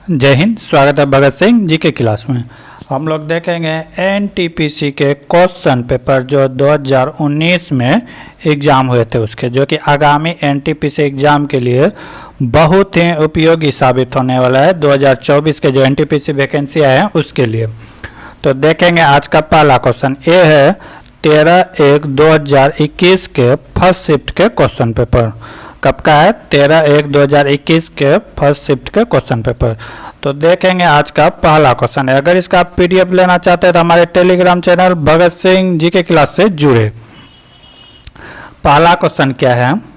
जय हिंद। स्वागत है भगत सिंह जी के क्लास में। हम लोग देखेंगे एनटीपीसी के क्वेश्चन पेपर जो 2019 में एग्ज़ाम हुए थे उसके, जो कि आगामी एनटीपीसी एग्ज़ाम के लिए बहुत ही उपयोगी साबित होने वाला है 2024 के जो एनटीपीसी वैकेंसी आए हैं उसके लिए। तो देखेंगे आज का पहला क्वेश्चन ये है 13/1/2021 के फर्स्ट शिफ्ट के क्वेश्चन पेपर। कब का है? 13/1/2021 के फर्स्ट शिफ्ट के क्वेश्चन पेपर। तो देखेंगे आज का पहला क्वेश्चन है। अगर इसका पीडीएफ लेना चाहते हैं तो हमारे टेलीग्राम चैनल भगत सिंह जी के क्लास से जुड़े। पहला क्वेश्चन क्या है?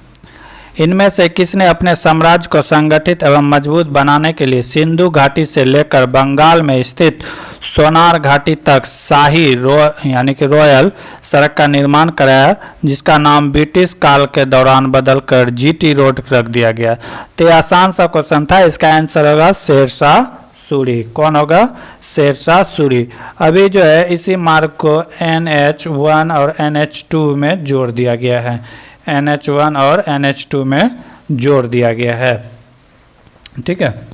इनमें से किसने अपने साम्राज्य को संगठित एवं मजबूत बनाने के लिए सिंधु घाटी से लेकर बंगाल में स्थित सोनार घाटी तक शाही यानी कि रॉयल सड़क का निर्माण कराया, जिसका नाम ब्रिटिश काल के दौरान बदलकर जीटी रोड रख दिया गया? तो यह आसान सा क्वेश्चन था। इसका आंसर होगा शेरशाह सूरी। कौन होगा? शेरशाह सूरी। अभी जो है इसी मार्ग को NH1 और NH2 में जोड़ दिया गया है। NH1 और NH2 में जोड़ दिया गया है। ठीक है।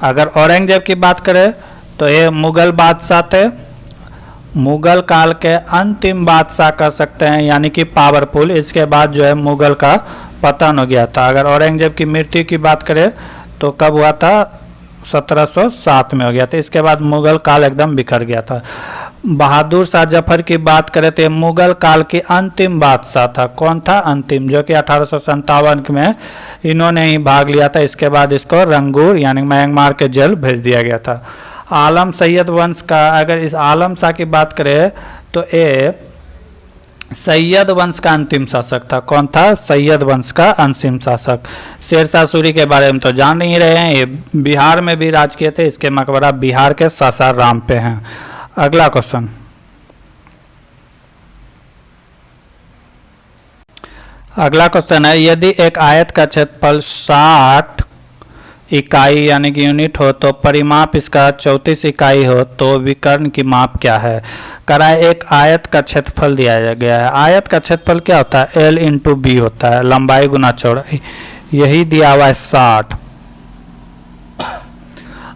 अगर औरंगजेब की बात करें तो ये मुगल बादशाह थे, मुगल काल के अंतिम बादशाह कह सकते हैं, यानी कि पावरफुल। इसके बाद जो है मुगल का पतन हो गया था। अगर औरंगजेब की मृत्यु की बात करें तो कब हुआ था? 1707 में हो गया था। इसके बाद मुगल काल एकदम बिखर गया था। बहादुर शाह जफर की बात करें तो मुगल काल की अंतिम बादशाह था। कौन था? अंतिम, जो कि 1857 में इन्होंने ही भाग लिया था। इसके बाद इसको रंगूर यानी म्यांमार के जेल भेज दिया गया था। आलम सैयद वंश का, अगर इस आलम शाह की बात करें तो ये सैयद वंश का अंतिम शासक था। कौन था? सैयद वंश का अंतिम शासक। शेरशाह सूरी के बारे में तो जान नहीं रहे हैं। ये बिहार में भी राज किए थे। इसके मकबरा बिहार के सासाराम पे हैं। अगला क्वेश्चन, अगला क्वेश्चन है यदि एक आयत का क्षेत्रफल 60 इकाई यानी कि यूनिट हो तो परिमाप इसका 34 इकाई हो तो विकर्ण की माप क्या है? कराए एक आयत का क्षेत्रफल दिया गया है। आयत का क्षेत्रफल क्या होता है? L × B होता है, लंबाई गुना चौड़ाई। यही दिया हुआ है 60।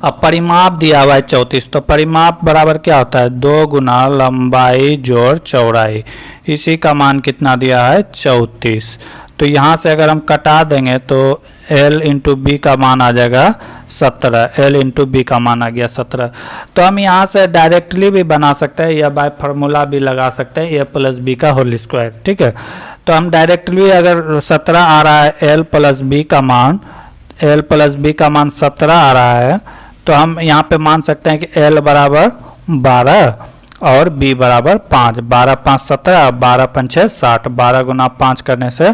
अब परिमाप दिया हुआ है 34, तो परिमाप बराबर क्या होता है? 2 गुना लंबाई जोड़ चौड़ाई। इसी का मान कितना दिया है? 34। तो यहाँ से अगर हम कटा देंगे तो L × B का मान आ जाएगा 17। L × B का मान आ गया 17। तो हम यहाँ से डायरेक्टली भी बना सकते हैं या बाय फार्मूला भी लगा सकते हैं A + B का होल स्क्वायर। ठीक है। तो हम डायरेक्टली अगर 17 आ रहा है L + B का मान, L + B का मान 17 आ रहा है, तो हम यहाँ पे मान सकते हैं कि L बराबर 12 और B बराबर 5। 12 × 5 = 17, 12 × 5 = 60। 12 × 5 करने से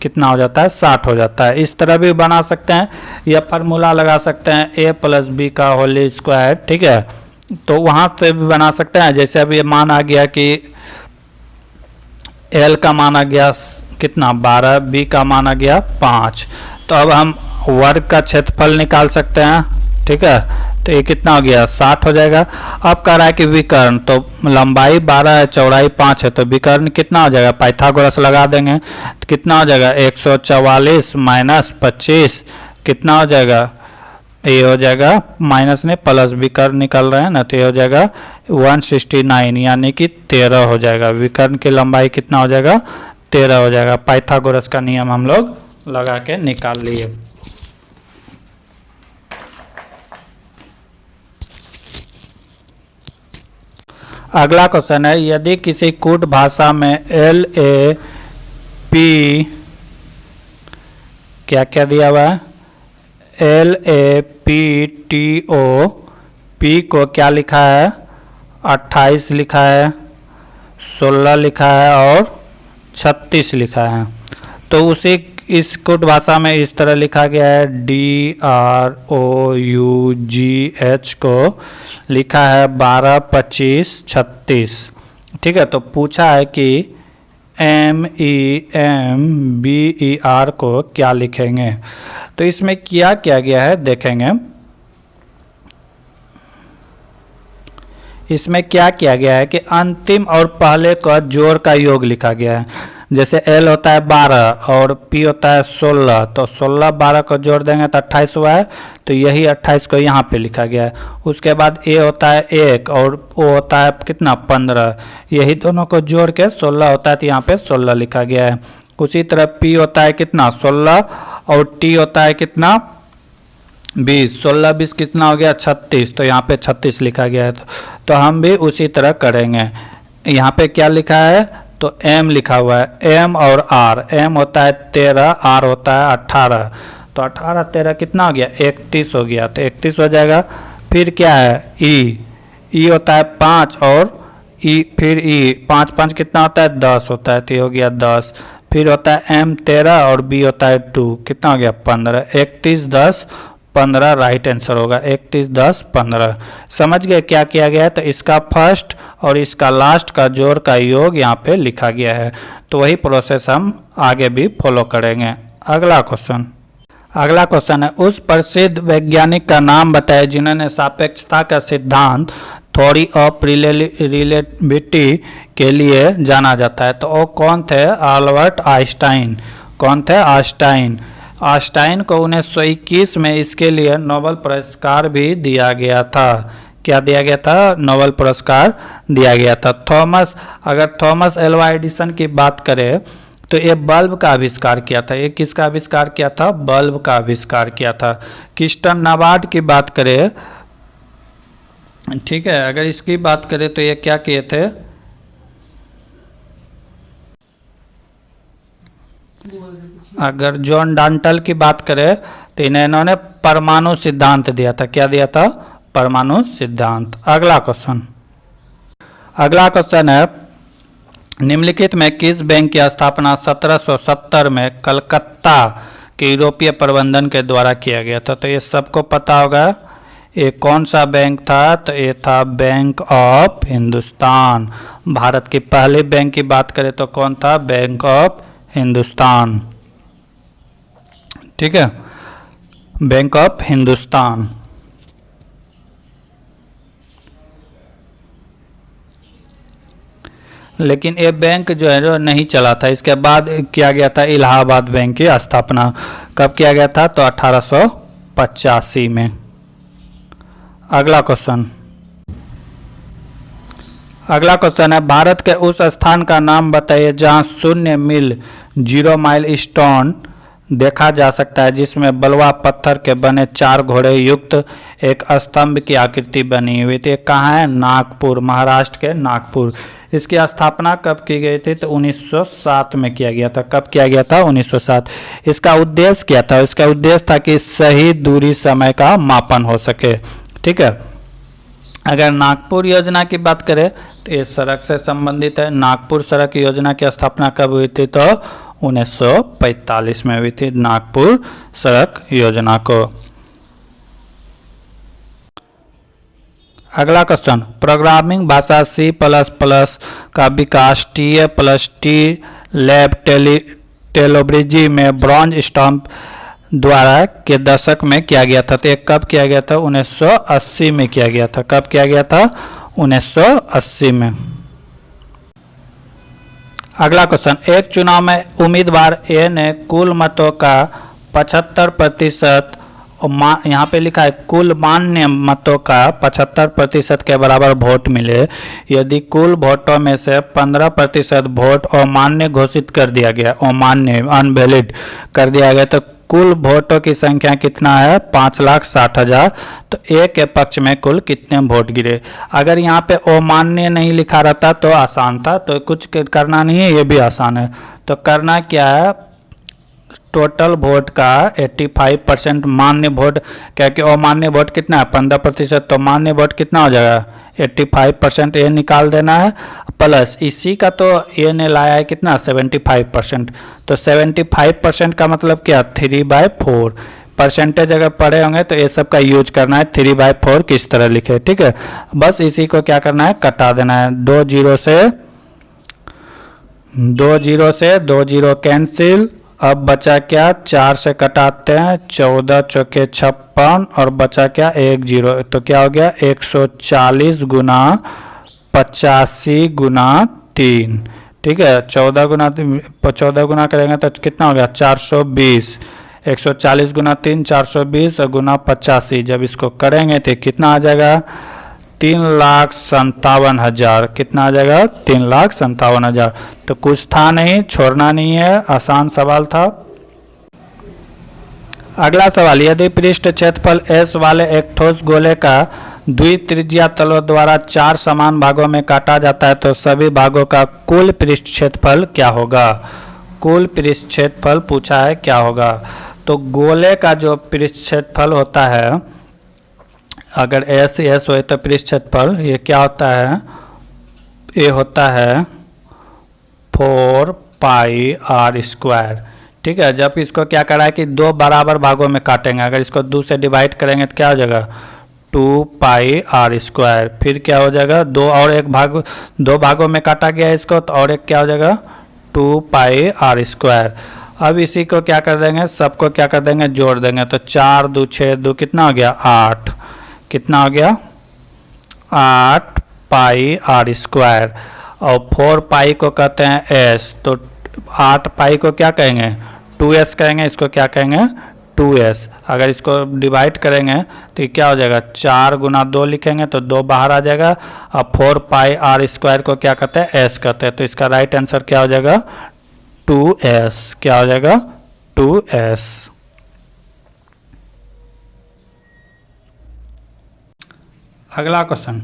कितना हो जाता है? 60 हो जाता है। इस तरह भी बना सकते हैं या फार्मूला लगा सकते हैं A + B का होल स्क्वायर। ठीक है। तो वहाँ से भी बना सकते हैं। जैसे अभी ये मान आ गया कि L का मान आ गया कितना? 12, B का मान आ गया 5। तो अब हम वर्ग का क्षेत्रफल निकाल सकते हैं। ठीक है। तो ये कितना हो गया? 60 हो जाएगा। अब कह रहा है कि विकर्ण, तो लंबाई 12 है, चौड़ाई 5 है, तो विकर्ण कितना हो जाएगा? पाइथागोरस लगा देंगे तो कितना हो जाएगा? 144 - 25 कितना हो जाएगा? ये हो जाएगा माइनस ने प्लस, विकर्ण निकल रहे हैं ना, तो ये हो जाएगा 169 यानी कि 13 हो जाएगा। विकर्ण की लंबाई कितना हो जाएगा? 13 हो जाएगा। पाइथागोरस का नियम हम लोग लगा के निकाल लिए। अगला क्वेश्चन है यदि किसी कूट भाषा में LAP क्या दिया हुआ है? LAPTO, P को क्या लिखा है? 28 लिखा है, 16 लिखा है और 36 लिखा है। तो उसी इस कूट भाषा में इस तरह लिखा गया है DROUGH को लिखा है 12, 25, 36। ठीक है। तो पूछा है कि MEMBER को क्या लिखेंगे? तो इसमें क्या गया है देखेंगे। इसमें क्या किया गया है कि अंतिम और पहले का जोड़ का योग लिखा गया है। जैसे L होता है 12 और P होता है 16, तो 16 12 को जोड़ देंगे तो 28 हुआ है, तो यही 28 को यहाँ पे लिखा गया है। उसके बाद A होता है 1 और O होता है कितना 15, यही दोनों को जोड़ के 16 होता है, तो यहाँ पे 16 लिखा गया है। उसी तरह P होता है कितना 16 और T होता है कितना 20, 16 20 कितना हो गया 36, तो यहाँ पे 36 लिखा गया है। तो हम भी उसी तरह करेंगे। यहाँ पे क्या लिखा है, तो M लिखा हुआ है, M और R, M होता है 13, R होता है 18, तो 18 13 कितना हो गया 31 हो गया, तो 31 हो जाएगा। फिर क्या है E होता है 5 और फिर E 5 5 कितना होता है 10 होता है, तो ये हो गया 10। फिर होता है M 13 और B होता है 2, कितना हो गया 15, 31 10 15 राइट आंसर होगा, 31 10 15। समझ गए क्या किया गया है, तो इसका फर्स्ट और इसका लास्ट का जोड़ का योग यहाँ पे लिखा गया है। तो वही प्रोसेस हम आगे भी फॉलो करेंगे। अगला क्वेश्चन है, उस प्रसिद्ध वैज्ञानिक का नाम बताएं जिन्होंने सापेक्षता का सिद्धांत थ्योरी ऑफ रिलेटिविटी के लिए जाना जाता है। तो वो कौन थे, अल्बर्ट आइंस्टाइन। कौन थे, आइंस्टाइन को 1921 में इसके लिए नोबेल पुरस्कार भी दिया गया था। क्या दिया गया था, नोबेल पुरस्कार दिया गया था। थॉमस एल्वा एडिसन की बात करें तो ये बल्ब का आविष्कार किया था। ये किसका आविष्कार किया था, बल्ब का आविष्कार किया था। क्रिस्टन नाबार्ड की बात करें, ठीक है, अगर इसकी बात करें तो ये क्या किए थे, अगर जॉन डाल्टन की बात करें तो इन्होंने परमाणु सिद्धांत दिया था। क्या दिया था, परमाणु सिद्धांत। अगला क्वेश्चन है, निम्नलिखित में किस बैंक की स्थापना 1770 में कलकत्ता के यूरोपीय प्रबंधन के द्वारा किया गया था। तो ये सबको पता होगा, ये कौन सा बैंक था, तो ये था बैंक ऑफ हिंदुस्तान। भारत की पहली बैंक की बात करें तो कौन था, बैंक ऑफ हिंदुस्तान। ठीक है, बैंक ऑफ हिंदुस्तान। लेकिन ये बैंक जो है जो नहीं चला था। इसके बाद किया गया था इलाहाबाद बैंक की स्थापना। कब किया गया था, तो 1885 में। अगला क्वेश्चन है, भारत के उस स्थान का नाम बताइए जहां 0 मील 0 माइल स्टोन देखा जा सकता है, जिसमें बलुआ पत्थर के बने 4 घोड़े युक्त एक स्तंभ की आकृति बनी हुई थी। कहाँ है, नागपुर, महाराष्ट्र के नागपुर। इसकी स्थापना कब की गई थी, तो 1907 में किया गया था। कब किया गया था, 1907। इसका उद्देश्य क्या था, इसका उद्देश्य था कि सही दूरी समय का मापन हो सके। ठीक है, अगर नागपुर योजना की बात करें तो ये सड़क से संबंधित है। नागपुर सड़क योजना की स्थापना कब हुई थी, तो 1945 में हुई थी नागपुर सड़क योजना को। अगला क्वेश्चन, प्रोग्रामिंग भाषा C++ का विकास TA+T लैब टेक्नोलॉजी में ब्रॉन्ज स्टॉम्प द्वारा के दशक में किया गया था। तो ये कब किया गया था, 1980 में किया गया था। कब किया गया था, 1980 में। अगला क्वेश्चन, एक चुनाव में उम्मीदवार ए ने कुल मतों का 75%, यहाँ पे लिखा है कुल मान्य मतों का 75% के बराबर वोट मिले। यदि कुल वोटों में से 15% वोट अमान्य घोषित कर दिया गया, अमान्य अनवैलिड कर दिया गया, तो कुल वोटों की संख्या कितना है, 5,60,000। तो ए के पक्ष में कुल कितने वोट गिरे। अगर यहाँ पे अमान्य नहीं लिखा रहता तो आसान था, तो कुछ करना नहीं है, ये भी आसान है। तो करना क्या है, टोटल वोट का 85% मान्य वोट, क्योंकि अमान्य वोट कितना है 15%, तो मान्य वोट कितना हो जाएगा 85%, ये निकाल देना है। प्लस इसी का तो ये ने लाया है कितना 75%, तो 75% का मतलब क्या 3/4। परसेंटेज अगर पढ़े होंगे तो ये सब का यूज करना है। 3/4 किस तरह लिखे, ठीक है, बस इसी को क्या करना है, कटा देना है। 2 0 से 2 0 कैंसिल। अब बचा क्या, 4 से कटाते हैं, 14 चौके 56 और बचा क्या 1 0, तो क्या हो गया 140 गुना 85 गुना 3। ठीक है। 14 गुना करेंगे तो कितना हो गया 420। 140 गुना 3 420 और गुना 85, जब इसको करेंगे तो कितना आ जाएगा 3,57,000। कितना आ जाएगा 3,57,000। तो कुछ था नहीं, छोड़ना नहीं है, आसान सवाल था। अगला सवाल, यदि पृष्ठ क्षेत्रफल S वाले एक ठोस गोले का द्वित्रिज्या तलों द्वारा 4 समान भागों में काटा जाता है तो सभी भागों का कुल पृष्ठ क्षेत्रफल क्या होगा। कुल पृष्ठ क्षेत्रफल पूछा है, क्या होगा। तो गोले का जो पृष्ठ क्षेत्रफल होता है, अगर S हो तो पृष्ठ क्षेत्रफल ये क्या होता है, ये होता है 4 पाई r स्क्वायर। ठीक है। जब इसको क्या करा है कि 2 बराबर भागों में काटेंगे, अगर इसको 2 से डिवाइड करेंगे तो क्या हो जाएगा 2 पाई r स्क्वायर। फिर क्या हो जाएगा 2 भागों में काटा गया है इसको, तो और एक क्या हो जाएगा 2 पाई r स्क्वायर। अब इसी को क्या कर देंगे, सबको क्या कर देंगे जोड़ देंगे, तो 4 2 6 2 कितना हो गया 8। कितना हो गया 8 पाई r स्क्वायर। और 4 पाई को कहते हैं s, तो 8 पाई को क्या कहेंगे 2s कहेंगे, इसको क्या कहेंगे 2s। अगर इसको डिवाइड करेंगे तो ये क्या हो जाएगा 4 गुना 2 लिखेंगे तो 2 बाहर आ जाएगा। अब 4 पाई r स्क्वायर को क्या कहते हैं s कहते हैं, तो इसका राइट आंसर क्या हो जाएगा 2s। क्या हो जाएगा 2s। अगला क्वेश्चन,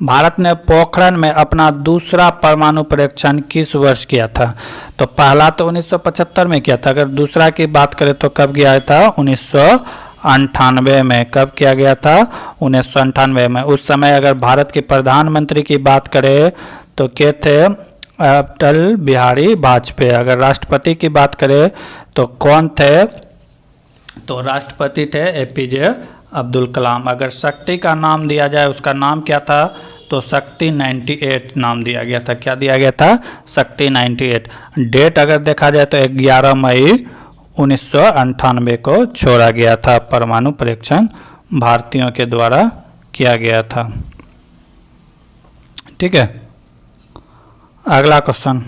भारत ने पोखरण में अपना दूसरा परमाणु परीक्षण किस वर्ष किया था। तो पहला तो 1975 में किया था, अगर दूसरा की बात करें तो कब किया था 1998 में। कब किया गया था 1998 में। उस समय अगर भारत के प्रधानमंत्री की बात करें तो क्या थे अटल बिहारी वाजपेयी। अगर राष्ट्रपति की बात करें तो कौन थे, तो राष्ट्रपति थे APJ अब्दुल कलाम। अगर शक्ति का नाम दिया जाए, उसका नाम क्या था, तो शक्ति 98 नाम दिया गया था। क्या दिया गया था शक्ति 98। डेट अगर देखा जाए तो 11 मई 1998 को छोड़ा गया था। परमाणु परीक्षण भारतीयों के द्वारा किया गया था। ठीक है। अगला क्वेश्चन,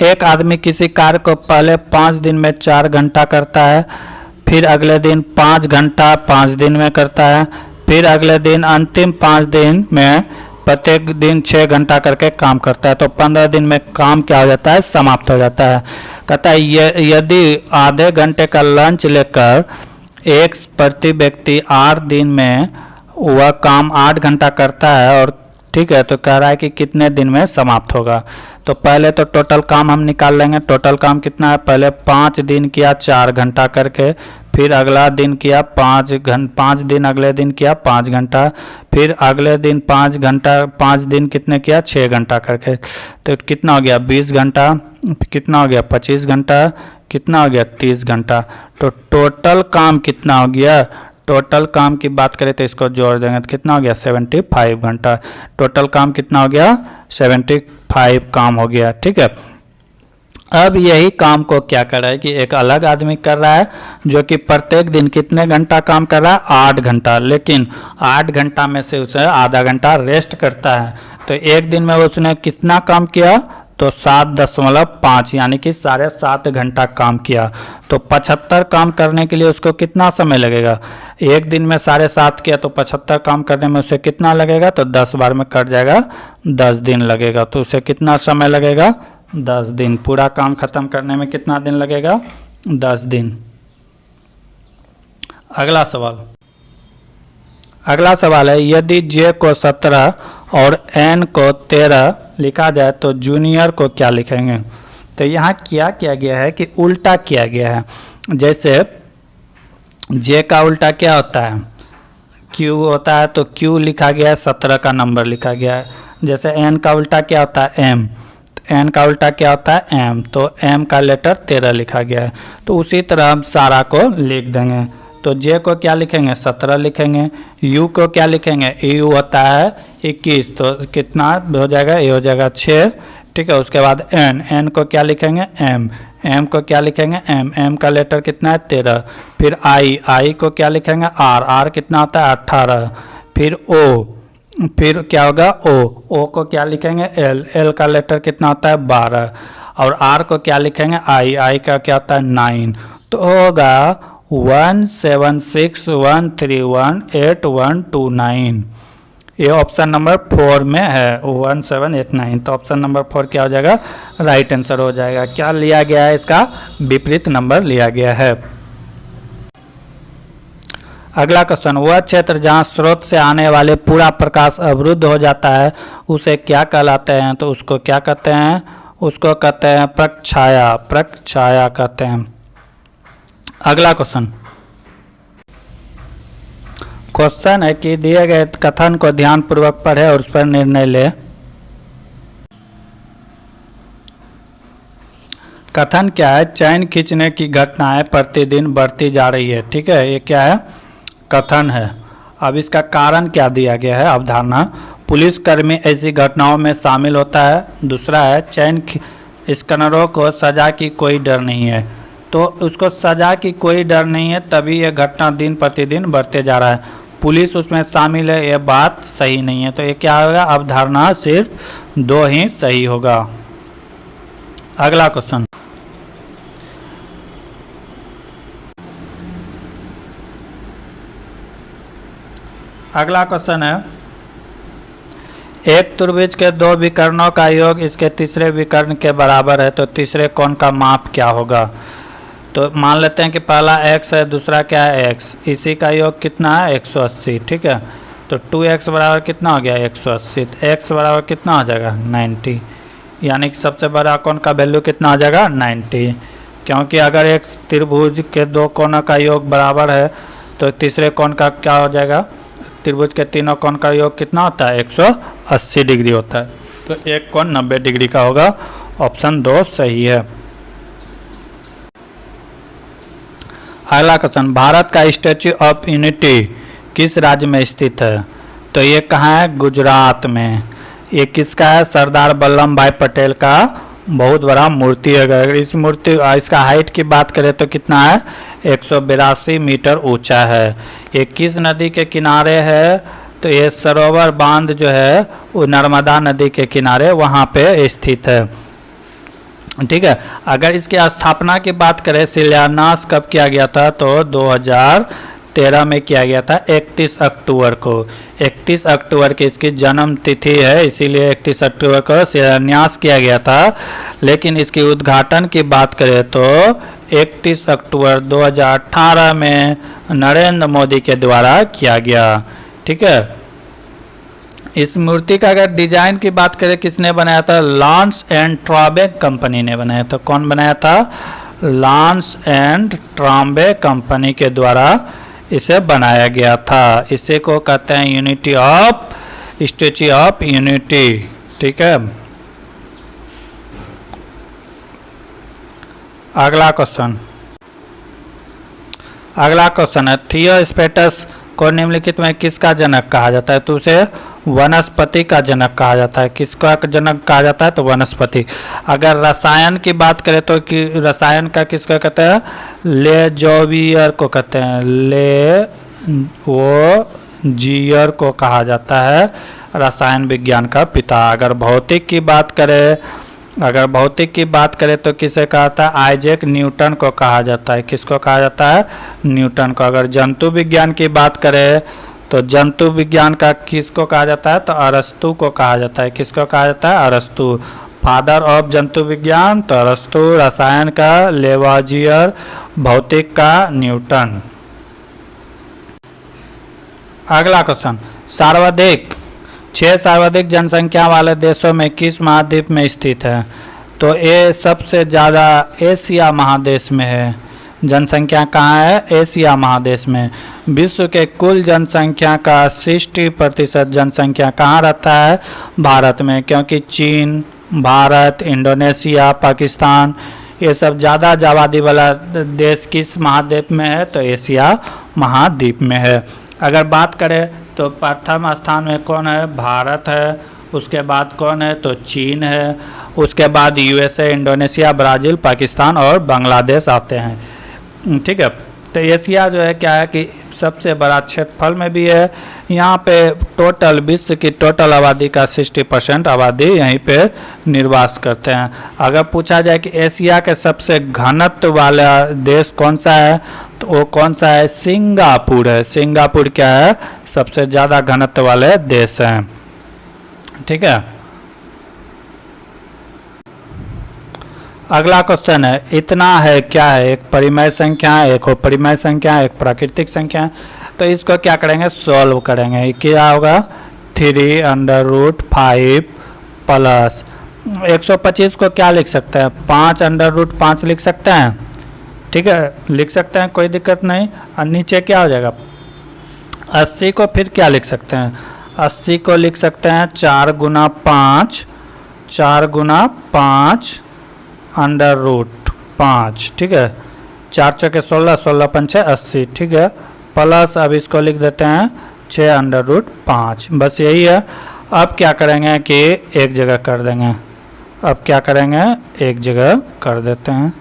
एक आदमी किसी कार्य को पहले 5 दिन में 4 घंटा करता है, फिर अगले दिन 5 घंटा 5 दिन में करता है, फिर अगले दिन अंतिम 5 दिन में प्रत्येक दिन 6 घंटा करके काम करता है, तो 15 दिन में काम क्या हो जाता है समाप्त हो जाता है। कहता है यदि आधे घंटे का लंच लेकर एक प्रति व्यक्ति 8 दिन में वह काम 8 घंटा करता है, और ठीक है, तो कह रहा है कि कितने दिन में समाप्त होगा। तो पहले तो टोटल काम हम निकाल लेंगे। टोटल काम कितना है, पहले 5 दिन किया 4 घंटा करके, फिर अगला दिन किया 5 दिन अगले दिन किया 5 घंटा, फिर अगले दिन 5 घंटा 5 दिन कितने किया 6 घंटा करके, तो कितना हो गया 20 घंटा, कितना हो गया 25 घंटा, कितना हो गया 30 घंटा। तो टोटल काम कितना हो गया, टोटल काम की बात करें तो इसको जोड़ देंगे तो कितना हो गया 75 घंटा। टोटल काम कितना हो गया 75 काम हो गया। ठीक है। अब यही काम को क्या कर रहा है कि एक अलग आदमी कर रहा है, जो कि प्रत्येक दिन कितने घंटा काम कर रहा है 8 घंटा, लेकिन 8 घंटा में से उसे आधा घंटा रेस्ट करता है। तो एक दिन में उसने कितना काम किया, तो 7.5 यानी कि 7.5 घंटा काम किया। तो 75 काम करने के लिए उसको कितना समय लगेगा, एक दिन में 7.5 किया तो 75 काम करने में उसे कितना लगेगा, तो 10 बार में कट जाएगा 10 दिन लगेगा। तो उसे कितना समय लगेगा 10 दिन। पूरा काम खत्म करने में कितना दिन लगेगा 10 दिन। अगला सवाल है, यदि J को 17 और N को 13 लिखा जाए तो जूनियर को क्या लिखेंगे। तो यहाँ क्या किया गया है कि उल्टा किया गया है। जैसे J का उल्टा क्या होता है, Q होता है, तो Q लिखा गया है 17 का नंबर लिखा गया है। जैसे N का उल्टा क्या होता है M, N का उल्टा क्या होता है M, तो M का लेटर 13 लिखा गया है। तो उसी तरह हम सारा को लिख देंगे। तो J को क्या लिखेंगे 17 लिखेंगे, U को क्या लिखेंगे, U होता है 21, तो कितना हो जाएगा, ये हो जाएगा 6। ठीक है। उसके बाद N को क्या लिखेंगे M को क्या लिखेंगे M का लेटर कितना है 13। फिर I को क्या लिखेंगे R कितना होता है 18। फिर फिर क्या होगा ओ को क्या लिखेंगे एल का लेटर कितना होता है 12, और आर को क्या लिखेंगे आई का क्या होता है 9, तो होगा 1761318129। ये ऑप्शन नंबर 4 में है 1789, तो ऑप्शन नंबर 4 क्या हो जाएगा राइट आंसर हो जाएगा। क्या लिया गया है, इसका विपरीत नंबर लिया गया है। अगला क्वेश्चन, वह क्षेत्र जहां स्रोत से आने वाले पूरा प्रकाश अवरुद्ध हो जाता है उसे क्या कहलाते हैं, तो उसको क्या कहते हैं, उसको कहते हैं प्रकाशछाया, प्रकाशछाया कहते हैं। अगला क्वेश्चन है कि दिए गए कथन को ध्यानपूर्वक पढ़े और उस पर निर्णय ले। कथन क्या है, चैन खींचने की घटनाएं प्रतिदिन बढ़ती जा रही है। ठीक है, ये क्या है, कथन है। अब इसका कारण क्या दिया गया है, अवधारणा, पुलिसकर्मी ऐसी घटनाओं में शामिल होता है। दूसरा है चैन स्कैनरों को सजा की कोई डर नहीं है, तो उसको सजा की कोई डर नहीं है, तभी यह घटना दिन प्रतिदिन बढ़ते जा रहा है। पुलिस उसमें शामिल है, यह बात सही नहीं है, तो ये क्या होगा, अवधारणा सिर्फ 2 ही सही होगा। अगला क्वेश्चन, अगला क्वेश्चन है, एक त्रिभुज के 2 विकर्णों का योग इसके तीसरे विकर्ण के बराबर है, तो तीसरे कोण का माप क्या होगा। तो मान लेते हैं कि पहला x है, दूसरा क्या है x, इसी का योग कितना है 180। ठीक है, तो 2x बराबर कितना हो गया 180, तो x बराबर कितना हो जाएगा 90, यानी कि सबसे बड़ा कोण का वैल्यू कितना हो जाएगा 90, क्योंकि अगर एक त्रिभुज के 2 कोणों का योग बराबर है तो तीसरे कोण का क्या हो जाएगा, त्रिभुज के तीनों कोण का योग कितना होता है 180 डिग्री होता है, तो एक कोण 90 डिग्री का होगा। ऑप्शन 2 सही है। अगला क्वेश्चन, भारत का स्टैच्यू ऑफ यूनिटी किस राज्य में स्थित है, तो ये कहाँ है, गुजरात में। ये किसका है, सरदार वल्लभ भाई पटेल का बहुत बड़ा मूर्ति है। अगर इस मूर्ति इसका हाइट की बात करें तो कितना है 182 मीटर ऊंचा है। ये किस नदी के किनारे है, तो ये सरोवर बांध जो है वो नर्मदा नदी के किनारे वहाँ पे स्थित है। ठीक है, अगर इसकी स्थापना की बात करें, शिलान्यास कब किया गया था, तो 2013 में किया गया था 31 अक्टूबर को। 31 अक्टूबर की इसकी जन्म तिथि है, इसीलिए 31 अक्टूबर को शिलान्यास किया गया था। लेकिन इसकी उद्घाटन की बात करें तो 31 अक्टूबर 2018 में नरेंद्र मोदी के द्वारा किया गया। ठीक है, इस मूर्ति का अगर डिजाइन की बात करें किसने बनाया था, लॉन्स एंड ट्राम्बे कंपनी ने बनाया था। कौन बनाया था, लॉन्स एंड ट्राम्बे कंपनी के द्वारा इसे बनाया गया था। इसे को कहते हैं unity of, statue of unity. ठीक है, अगला क्वेश्चन है, थियोस्टेटस को निम्नलिखित में किसका जनक कहा जाता है, तो उसे वनस्पति का जनक कहा जाता है। किसका जनक कहा जाता है, तो वनस्पति। अगर रसायन की बात करें तो कि रसायन का किसका कहते हैं, लेजोवियर को कहते हैं, लेवोजियर को कहा जाता है रसायन विज्ञान का पिता। अगर भौतिक की बात करें तो किसे कहा जाता है, आइजैक न्यूटन को कहा जाता है। किसको कहा जाता है, न्यूटन को। अगर जंतु विज्ञान की बात करें तो जंतु विज्ञान का किसको कहा जाता है, तो अरस्तु को कहा जाता है। किसको कहा जाता है, अरस्तु, फादर ऑफ जंतु विज्ञान, तो अरस्तु। रसायन का लेवाजियर, भौतिक का न्यूटन। अगला क्वेश्चन, सर्वाधिक 6 सर्वाधिक जनसंख्या वाले देशों में किस महाद्वीप में स्थित है, तो ये सबसे ज़्यादा एशिया महादेश में है। जनसंख्या कहाँ है, एशिया महादेश में। विश्व के कुल जनसंख्या का 60% जनसंख्या कहाँ रहता है, भारत में, क्योंकि चीन, भारत, इंडोनेशिया, पाकिस्तान ये सब ज़्यादा आबादी वाला देश किस महाद्वीप में है, तो एशिया महाद्वीप में है। अगर बात करें तो प्रथम स्थान में कौन है, भारत है। उसके बाद कौन है, तो चीन है। उसके बाद USA, इंडोनेशिया, ब्राज़ील, पाकिस्तान और बांग्लादेश आते हैं। ठीक है, तो एशिया जो है क्या है कि सबसे बड़ा क्षेत्रफल में भी है। यहाँ पे टोटल विश्व की टोटल आबादी का 60% आबादी यहीं पे निर्वास करते हैं। अगर पूछा जाए कि एशिया के सबसे घनत्व वाला देश कौन सा है, तो वो कौन सा है, सिंगापुर है। सिंगापुर क्या है, सबसे ज़्यादा घनत्व वाले देश हैं। ठीक है, अगला क्वेश्चन है, इतना है क्या है, एक परिमेय संख्या है, एक अपरिमेय संख्या है, एक प्राकृतिक संख्या है। तो इसको क्या करेंगे, सॉल्व करेंगे। क्या होगा, 3√5 प्लस 125 को क्या लिख सकते हैं, 5√5 लिख सकते हैं। ठीक है, लिख सकते हैं, कोई दिक्कत नहीं। और नीचे क्या हो जाएगा, 80 को फिर क्या लिख सकते हैं, 80 को लिख सकते हैं 4 गुना 5, 4 गुना 5 √5। ठीक है, 4 चौके 16, 16 पंचे 80। ठीक है, प्लस अब इसको लिख देते हैं 6√5। बस यही है। अब क्या करेंगे कि एक जगह कर देंगे। अब क्या करेंगे, एक जगह कर देते हैं।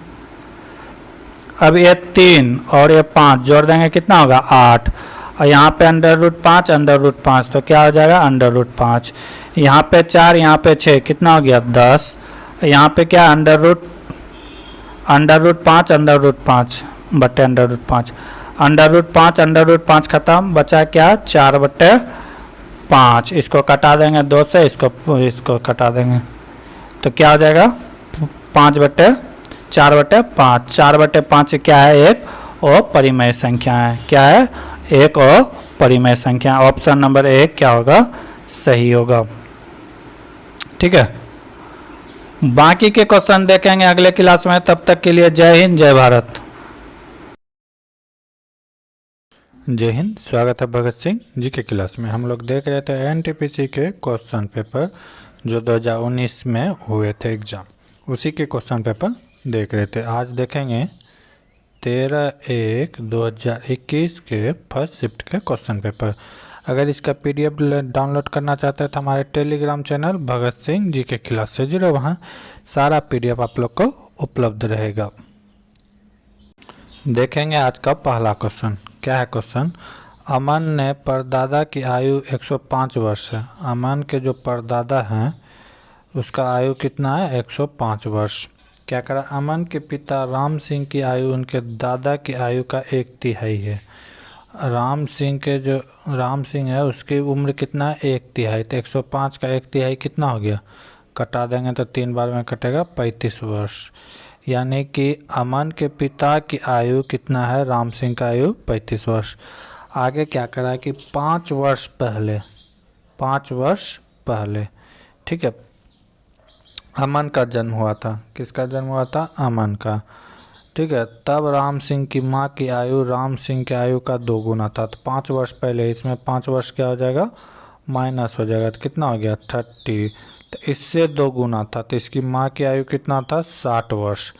अब ये 3 और ये 5 जोड़ देंगे, कितना होगा, 8। और यहाँ पे √5 तो क्या हो जाएगा, √5। यहाँ पे 4, यहाँ पे 6, कितना हो गया, 10। यहाँ पे क्या, √5 बटे √5, √5 खत्म, बचा क्या, 4/5। इसको कटा देंगे 2 से, इसको कटा देंगे, तो क्या हो जाएगा, 4/5। 4/5 क्या है, एक अपरिमेय संख्या है। क्या है, एक अपरिमेय संख्या। ऑप्शन नंबर 1 क्या होगा, सही होगा। ठीक है, बाकी के क्वेश्चन देखेंगे अगले क्लास में। तब तक के लिए जय हिंद, जय भारत। जय हिंद, स्वागत है भगत सिंह जी के क्लास में। हम लोग देख रहे थे एनटीपीसी के क्वेश्चन पेपर जो 2019 में हुए थे एग्जाम, उसी के क्वेश्चन पेपर देख रहे थे। आज देखेंगे 13/1/2021 के फर्स्ट शिफ्ट के क्वेश्चन पेपर। अगर इसका PDF डाउनलोड करना चाहते हैं तो हमारे टेलीग्राम चैनल भगत सिंह जी के क्लास से जुड़े, वहाँ सारा PDF आप लोग को उपलब्ध रहेगा। देखेंगे आज का पहला क्वेश्चन। क्या है क्वेश्चन, अमन ने परदादा की आयु 105 वर्ष है। अमन के जो परदादा हैं उसका आयु कितना है, 105 वर्ष। क्या करा, अमन के पिता राम सिंह की आयु उनके दादा की आयु का 1/3 है। राम सिंह है उसकी उम्र कितना है, 1/3। तो 105 का 1/3 कितना हो गया, कटा देंगे तो 3 बार में कटेगा, 35 वर्ष। यानी कि अमन के पिता की आयु कितना है, राम सिंह का आयु 35 वर्ष। आगे क्या करा कि 5 वर्ष पहले, ठीक है, अमन का जन्म हुआ था। किसका जन्म हुआ था, अमन का। ठीक है, तब राम सिंह की माँ की आयु राम सिंह की आयु का 2 गुना था। तो 5 वर्ष पहले, इसमें 5 वर्ष क्या हो जाएगा, माइनस हो जाएगा, तो कितना हो गया, 30। तो इससे 2 गुना था, तो इसकी माँ की आयु कितना था, 60 वर्ष।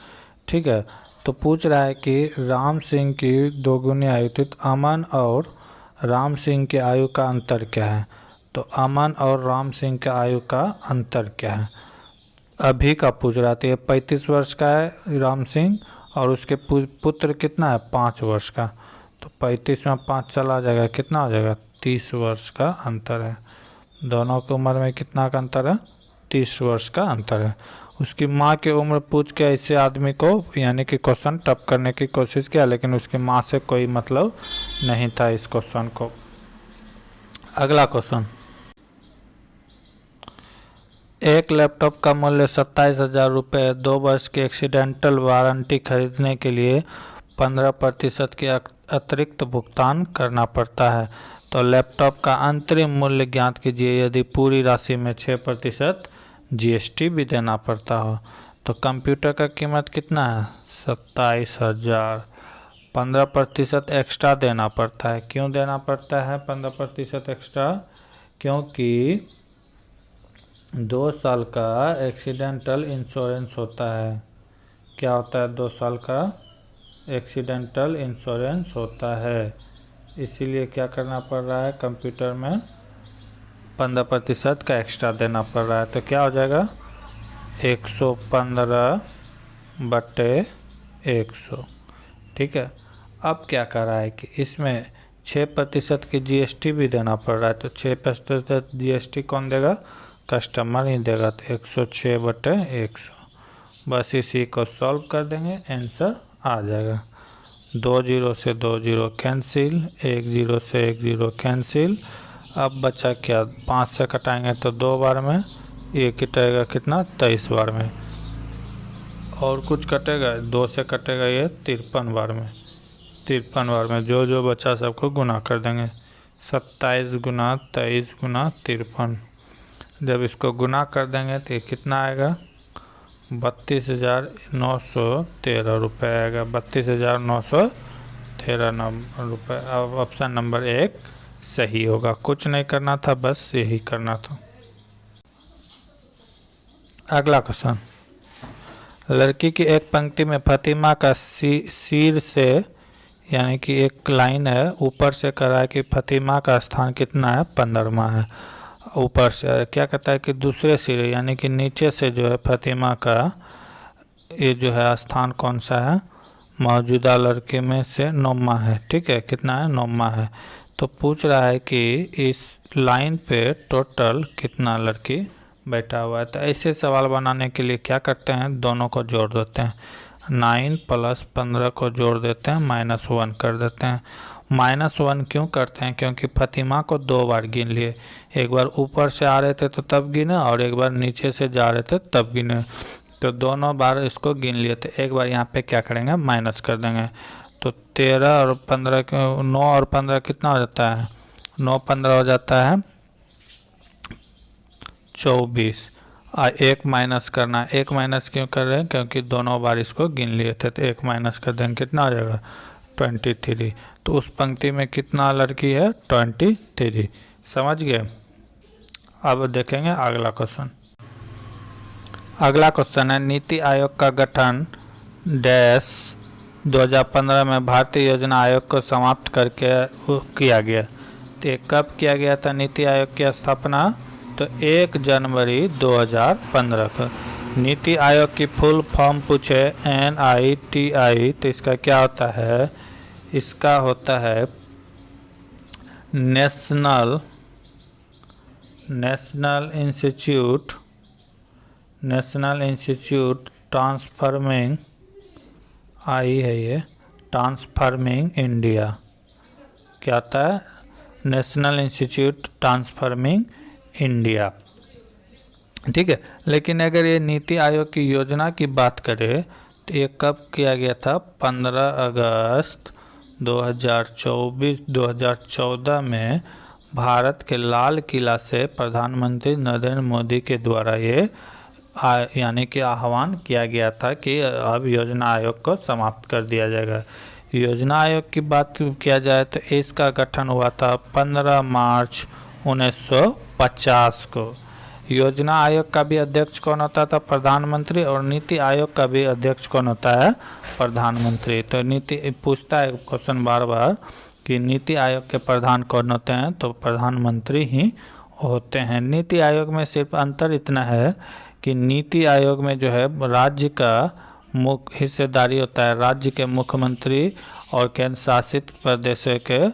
ठीक है, तो पूछ रहा है कि राम सिंह की 2 गुनी आयु थी, तो अमन और राम सिंह की आयु का अंतर क्या है। तो अमन और राम सिंह के आयु का अंतर क्या है, अभी का पूछ रहा था। ये 35 वर्ष का है राम सिंह और उसके पुत्र कितना है, 5 वर्ष का। तो 35 में 5 चला जाएगा, कितना हो जाएगा, 30 वर्ष का अंतर है। दोनों की उम्र में कितना का अंतर है, 30 वर्ष का अंतर है। उसकी माँ की उम्र पूछ के ऐसे आदमी को यानी कि क्वेश्चन टफ करने की कोशिश किया, लेकिन उसकी माँ से कोई मतलब नहीं था इस क्वेश्चन को। अगला क्वेश्चन, एक लैपटॉप का मूल्य 27,000 रुपये, 2 वर्ष की एक्सीडेंटल वारंटी खरीदने के लिए 15% की अतिरिक्त भुगतान करना पड़ता है। तो लैपटॉप का अंतरिम मूल्य ज्ञात कीजिए यदि पूरी राशि में 6% GST भी देना पड़ता हो। तो कंप्यूटर का कीमत कितना है, 27,000। 15% एक्स्ट्रा देना पड़ता है। क्यों देना पड़ता है 15% एक्स्ट्रा, क्योंकि 2 साल का एक्सीडेंटल इंश्योरेंस होता है। क्या होता है, 2 साल का एक्सीडेंटल इंश्योरेंस होता है, इसीलिए क्या करना पड़ रहा है, कंप्यूटर में 15% का एक्स्ट्रा देना पड़ रहा है। तो क्या हो जाएगा, 115/100। ठीक है, अब क्या कर रहा है कि इसमें 6% की जीएसटी भी देना पड़ रहा है, तो 6% जीएसटी कौन देगा? कस्टमर ही देगा। तो 106/100, बस इसी को सॉल्व कर देंगे, आंसर आ जाएगा। 2 0 से 2 0 कैंसिल, 1 0 से 1 0 कैंसिल। अब बचा क्या? 5 से कटाएंगे तो 2 बार में, ये कटेगा कितना? 23 बार में। और कुछ कटेगा? 2 से कटेगा ये 53 बार में। 53 बार में जो जो बचा सबको गुना कर देंगे। 27 गुना 23 गुना 53। जब इसको गुना कर देंगे तो ये कितना आएगा? 32,913 रुपये आएगा। 32,913 रुपये। अब ऑप्शन नंबर 1 सही होगा। कुछ नहीं करना था, बस यही करना था। अगला क्वेश्चन, लड़की की एक पंक्ति में फातिमा का सिर से, यानी कि एक लाइन है, ऊपर से कह रहा है कि फातिमा का स्थान कितना है? 15वां है। ऊपर से क्या कहता है कि दूसरे सिरे यानी कि नीचे से जो है फातिमा का ये जो है स्थान कौन सा है? मौजूदा लड़के में से 9वां है। ठीक है, कितना है? 9वां है। तो पूछ रहा है कि इस लाइन पे टोटल कितना लड़की बैठा हुआ है। तो ऐसे सवाल बनाने के लिए क्या करते हैं? दोनों को जोड़ देते हैं। 9 + 15 को जोड़ देते हैं, -1 कर देते हैं। -1 क्यों करते हैं? क्योंकि फातिमा को 2 बार गिन लिए। एक बार ऊपर से आ रहे थे तो तब गिने, और एक बार नीचे से जा रहे थे तब गिने। तो दोनों बार इसको गिन लिए थे। एक बार यहाँ पे क्या करेंगे? माइनस कर देंगे। तो 13 और 15 9 और 15 कितना हो जाता है? 9 15 हो जाता है 24। एक माइनस करना। एक माइनस क्यों कर रहे हैं? क्योंकि दोनों बार इसको गिन लिए थे। तो एक माइनस कर देंगे, कितना हो जाएगा? 23। तो उस पंक्ति में कितना लड़की है? 23। समझ गए? अब देखेंगे अगला क्वेश्चन। अगला क्वेश्चन है, नीति आयोग का गठन डैश 2015 में भारतीय योजना आयोग को समाप्त करके किया गया। तो कब किया गया था नीति आयोग की स्थापना? तो 1 जनवरी 2015 को। नीति आयोग की फुल फॉर्म पूछे NITI, तो इसका क्या होता है? इसका होता है नेशनल इंस्टीट्यूट ट्रांसफॉर्मिंग, आई है ये, ट्रांसफॉर्मिंग इंडिया। क्या आता है? National institute transforming India. ठीक है, लेकिन अगर ये नीति आयोग की योजना की बात करें तो ये कब किया गया था? 15 अगस्त 2014 में भारत के लाल किला से प्रधानमंत्री नरेंद्र मोदी के द्वारा ये यानी कि आह्वान किया गया था कि अब योजना आयोग को समाप्त कर दिया जाएगा। योजना आयोग की बात किया जाए तो इसका गठन हुआ था 15 मार्च 1950 को। योजना आयोग का भी अध्यक्ष कौन होता था? प्रधानमंत्री। और नीति आयोग का भी अध्यक्ष कौन होता है? प्रधानमंत्री। तो नीति पूछता है क्वेश्चन बार बार कि नीति आयोग के प्रधान कौन होते हैं? तो प्रधानमंत्री ही होते हैं। नीति आयोग में सिर्फ अंतर इतना है कि नीति आयोग में जो है राज्य का मुख्य हिस्सेदारी होता है। राज्य के मुख्यमंत्री और केंद्र शासित प्रदेशों के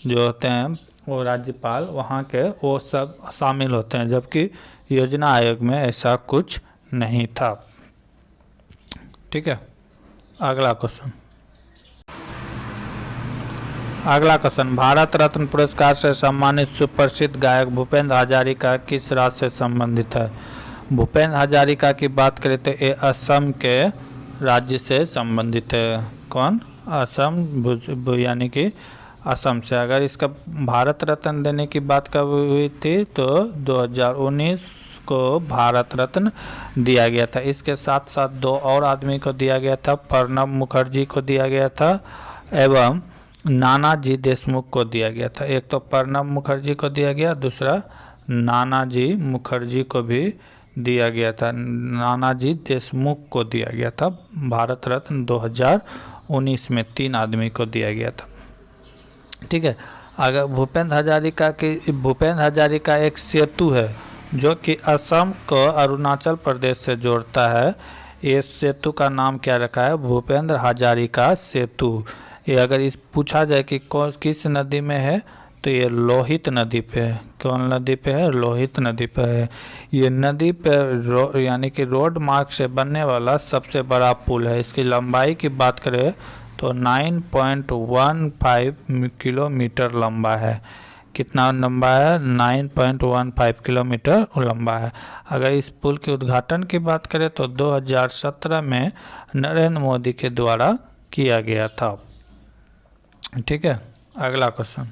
जो होते हैं वो राज्यपाल, वहाँ के वो सब शामिल होते हैं, जबकि योजना आयोग में ऐसा कुछ नहीं था। ठीक है, अगला क्वेश्चन। भारत रत्न पुरस्कार से सम्मानित सुप्रसिद्ध गायक भूपेंद्र हजारिका किस राज्य से संबंधित है? भूपेंद्र हजारिका की बात करें तो ये असम के राज्य से संबंधित है। कौन? असम, यानी कि असम से। अगर इसका भारत रत्न देने की बात कब हुई थी? तो 2019 को भारत रत्न दिया गया था। इसके साथ साथ 2 और आदमी को दिया गया था। प्रणब मुखर्जी को दिया गया था एवं नानाजी देशमुख को दिया गया था। एक तो प्रणब मुखर्जी को दिया गया, दूसरा नानाजी मुखर्जी को भी दिया गया था। नानाजी देशमुख को दिया गया था भारत रत्न 2019 में। 3 आदमी को दिया गया था। ठीक है, अगर भूपेंद्र हजारिका एक सेतु है जो कि असम को अरुणाचल प्रदेश से जोड़ता है। इस सेतु का नाम क्या रखा है? भूपेंद्र हजारिका सेतु। ये अगर इस पूछा जाए कि कौन किस नदी में है, तो ये लोहित नदी पे है। कौन नदी पे है? लोहित नदी पे है। ये नदी पे यानी कि रोड मार्ग से बनने वाला सबसे बड़ा पुल है। इसकी लंबाई की बात करें तो 9.15 किलोमीटर लंबा है। कितना लंबा है? 9.15 किलोमीटर लंबा है। अगर इस पुल के उद्घाटन की बात करें तो 2017 में नरेंद्र मोदी के द्वारा किया गया था। ठीक है, अगला क्वेश्चन।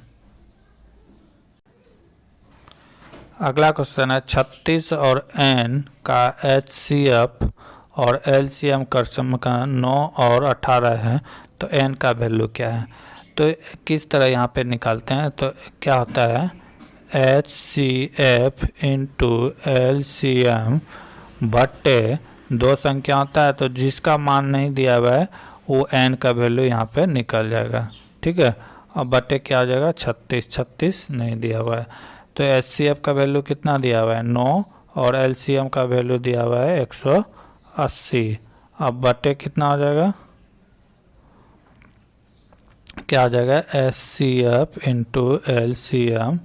अगला क्वेश्चन है 36 और n का HCF और LCM कर्षम का 9 और 18 है, तो n का वैल्यू क्या है? तो किस तरह यहाँ पे निकालते हैं? तो क्या होता है, HCF इंटू LCM बट्टे 2 संख्या होता है, तो जिसका मान नहीं दिया हुआ है वो n का वैल्यू यहाँ पे निकल जाएगा। ठीक है, अब बट्टे क्या हो जाएगा? 36 नहीं दिया हुआ है, तो HCF का वैल्यू कितना दिया हुआ है? 9 और LCM का वैल्यू दिया हुआ है 180। अब बटे कितना हो जाएगा? क्या हो जाएगा? HCF इंटू LCM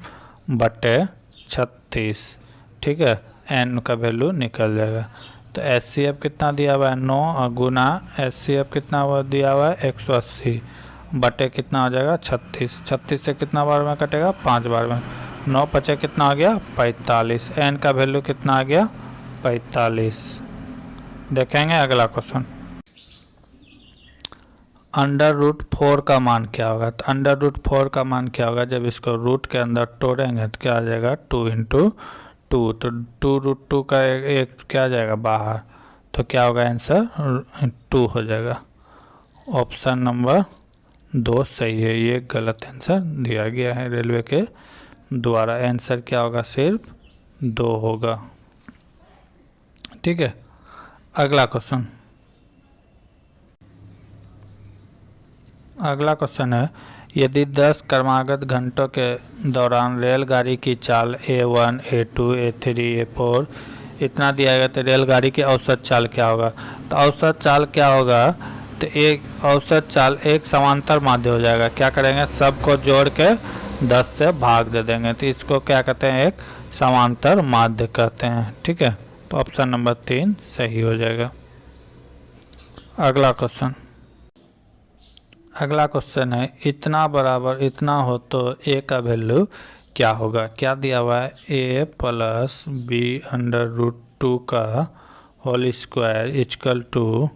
बटे 36। ठीक है, n का वैल्यू निकल जाएगा। तो HCF कितना दिया हुआ है? 9 और गुना HCF कितना हुआ दिया हुआ है? 180 बटे कितना हो जाएगा? 36 से कितना बार में कटेगा? 5 बार में। 9 पचे कितना आ गया? 45। n का वैल्यू कितना आ गया? 45। देखेंगे अगला क्वेश्चन। √4 का मान क्या होगा? तो √4 का मान क्या होगा? जब इसको रूट के अंदर तोड़ेंगे तो क्या आ जाएगा? 2 इंटू 2, तो 2√2 का एक क्या आ जाएगा बाहर, तो क्या होगा आंसर? 2 हो जाएगा। ऑप्शन नंबर 2 सही है, ये गलत आंसर दिया गया है रेलवे के द्वारा। आंसर क्या होगा? सिर्फ 2 होगा। ठीक है, अगला क्वेश्चन। अगला क्वेश्चन है, यदि 10 क्रमागत घंटों के दौरान रेलगाड़ी की चाल A1, A2, A3, A4 इतना दिया गया, तो रेलगाड़ी की औसत चाल क्या होगा? तो औसत चाल क्या होगा? तो एक औसत चाल एक समांतर माध्य हो जाएगा। क्या करेंगे? सबको जोड़ के 10 से भाग दे देंगे, तो इसको क्या कहते हैं? एक समांतर माध्य कहते हैं। ठीक है, तो ऑप्शन नंबर 3 सही हो जाएगा। अगला क्वेश्चन। अगला क्वेश्चन है, इतना बराबर इतना हो तो a का वैल्यू क्या होगा? क्या दिया हुआ है? a प्लस b √2 का होल स्क्वायर इक्वल टू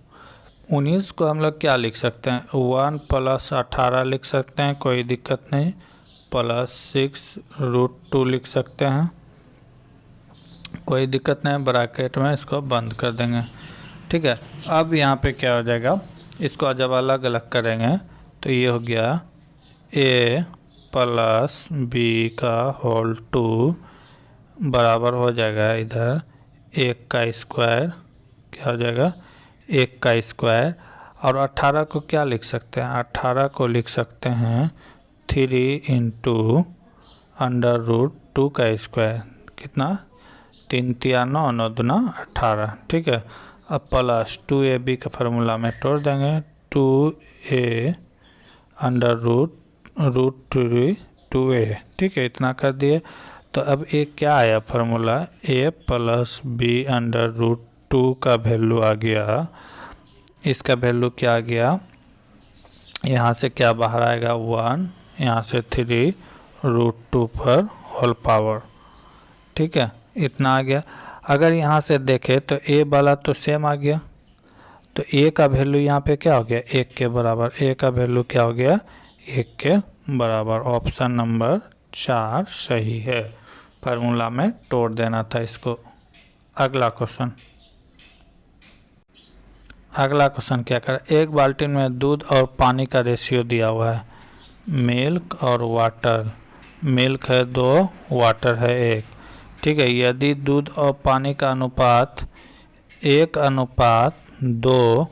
19 को हम लोग क्या लिख सकते हैं? 1 प्लस 18 लिख सकते हैं, कोई दिक्कत नहीं, प्लस 6√2 लिख सकते हैं, कोई दिक्कत नहीं, ब्रैकेट में इसको बंद कर देंगे। ठीक है, अब यहाँ पे क्या हो जाएगा? इसको जब अलग अलग करेंगे तो ये हो गया a प्लस b का होल 2 बराबर हो जाएगा इधर 1 का स्क्वायर, क्या हो जाएगा? 1 का स्क्वायर, और 18 को क्या लिख सकते हैं? 18 को लिख सकते हैं 3 इंटू √2 का स्क्वायर। कितना? 3 3 9 9 2 18। ठीक है, अब प्लस 2ab का फार्मूला में तोड़ देंगे, 2a √√3 2a। ठीक है, इतना कर दिए। तो अब एक क्या आया फार्मूला? a प्लस b √2 का वैल्यू आ गया, इसका वैल्यू क्या आ गया? यहाँ से क्या बाहर आएगा? 1, यहाँ से 3√2 पर होल पावर। ठीक है, इतना आ गया। अगर यहाँ से देखें तो a वाला तो सेम आ गया, तो a का वैल्यू यहाँ पे क्या हो गया? 1 के बराबर। a का वैल्यू क्या हो गया? 1 के बराबर। ऑप्शन नंबर 4 सही है, फार्मूला में तोड़ देना था इसको। अगला क्वेश्चन। अगला क्वेश्चन क्या कर, एक बाल्टी में दूध और पानी का रेशियो दिया हुआ है, मिल्क और वाटर। मिल्क है 2, वाटर है 1। ठीक है, यदि दूध और पानी का अनुपात 1:2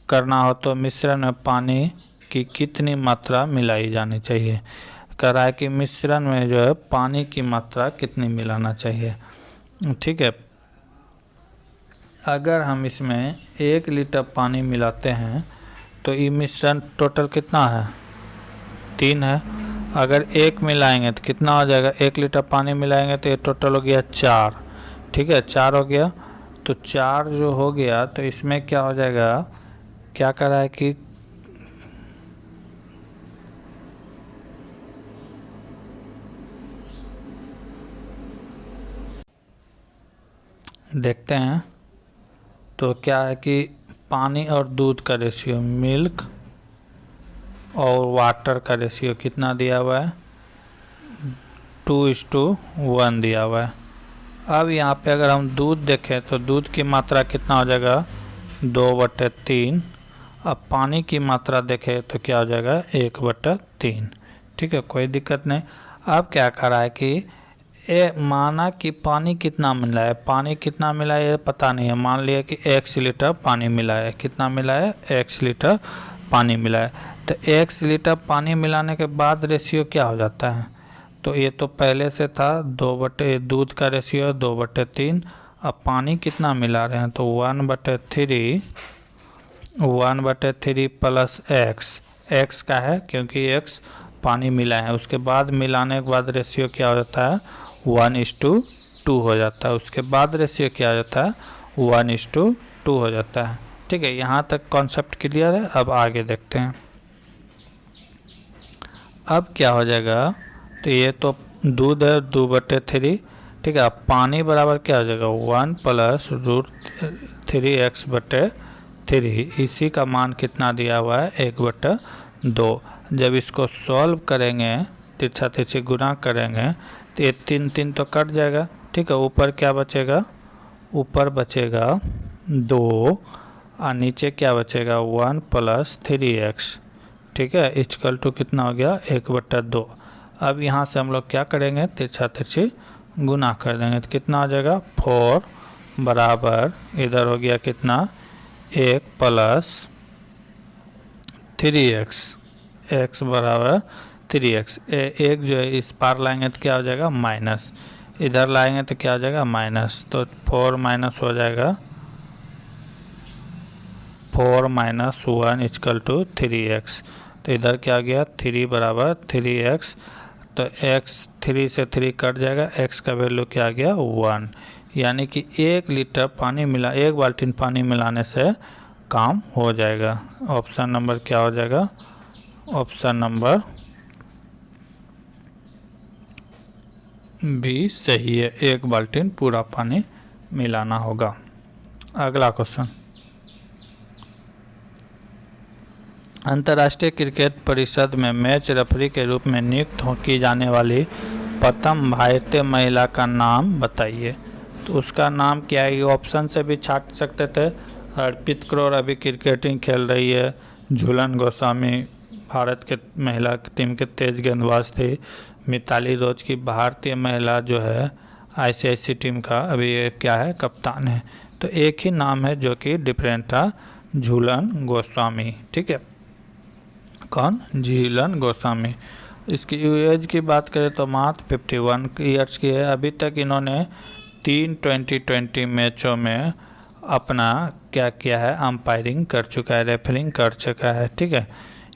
करना हो तो मिश्रण में पानी की कितनी मात्रा मिलाई जानी चाहिए? कह रहा है कि मिश्रण में जो है पानी की मात्रा कितनी मिलाना चाहिए। ठीक है, अगर हम इसमें 1 लीटर पानी मिलाते हैं तो ये मिश्रण टोटल कितना है 3 है। अगर 1 मिलाएंगे तो कितना हो जाएगा, 1 लीटर पानी मिलाएंगे तो ये टोटल हो गया 4। ठीक है, 4 हो गया। तो 4 जो हो गया तो इसमें क्या हो जाएगा, क्या कर रहा है कि देखते हैं। तो क्या है कि पानी और दूध का रेशियो, मिल्क और वाटर का रेशियो कितना दिया हुआ है 2:1 दिया हुआ है। अब यहाँ पे अगर हम दूध देखें तो दूध की मात्रा कितना हो जाएगा 2/3। अब पानी की मात्रा देखें तो क्या हो जाएगा 1/3। ठीक है, कोई दिक्कत नहीं। अब क्या कर रहा है कि माना कि पानी कितना मिला है, पानी कितना मिला है ये पता नहीं है। मान लिया कि 1 लीटर पानी मिला है, कितना मिला है 1 लीटर पानी मिला है। तो 1 लीटर पानी मिलाने के बाद रेशियो क्या हो जाता है, तो ये तो पहले से था दूध का रेशियो 2/3। अब पानी कितना मिला रहे हैं तो 1/3 प्लस एक्स का है क्योंकि x पानी मिला है। उसके बाद मिलाने के बाद रेशियो क्या हो जाता है 1:2 हो जाता है। उसके बाद रेशियो क्या हो जाता है 1:2 हो जाता है। ठीक है, यहाँ तक कॉन्सेप्ट क्लियर है। अब आगे देखते हैं। अब क्या हो जाएगा, तो ये तो दूध है 2/3। ठीक है, अब पानी बराबर क्या हो जाएगा 1 + √3x/3। इसी का मान कितना दिया हुआ है 1/2। जब इसको सॉल्व करेंगे, तिरछा तिरछी गुना करेंगे तो ये 3 तो कट जाएगा। ठीक है, ऊपर क्या बचेगा, ऊपर बचेगा 2 और नीचे क्या बचेगा 1 + 3x। ठीक है, इक्वल टू कितना हो गया 1/2। अब यहाँ से हम लोग क्या करेंगे, तिरछा तिरछी गुना कर देंगे तो कितना हो जाएगा 4 बराबर इधर हो गया कितना 1 + 3x, x बराबर 3x। एक जो है इस पार लाएंगे तो क्या हो जाएगा माइनस, इधर लाएंगे तो क्या हो जाएगा माइनस। तो 4 माइनस हो जाएगा 4 - 1 = 3x। तो इधर क्या हो गया 3 बराबर 3x। तो x 3 से 3 कट जाएगा, x का वैल्यू क्या आ गया 1। यानी कि 1 लीटर पानी मिला, 1 बाल्टी पानी मिलाने से काम हो जाएगा। ऑप्शन नंबर क्या हो जाएगा, ऑप्शन नंबर बी सही है। 1 बाल्टी पूरा पानी मिलाना होगा। अगला क्वेश्चन, अंतर्राष्ट्रीय क्रिकेट परिषद में मैच रेफरी के रूप में नियुक्त की जाने वाली प्रथम भारतीय महिला का नाम बताइए। तो उसका नाम क्या है, ये ऑप्शन से भी छाट सकते थे। हरप्रीत कौर अभी क्रिकेटिंग खेल रही है। झूलन गोस्वामी भारत के महिला टीम के तेज गेंदबाज थी। मिताली राज की भारतीय महिला जो है ICIC टीम का अभी ये क्या है कप्तान है। तो एक ही नाम है जो कि डिफरेंट था, झूलन गोस्वामी। ठीक है, कौन, झूलन गोस्वामी। इसकी एज की बात करें तो मात्र 51 ईयर्स की है। अभी तक इन्होंने 3 2020 मैचों में अपना क्या किया है, अंपायरिंग कर चुका है, रेफरिंग कर चुका है। ठीक है,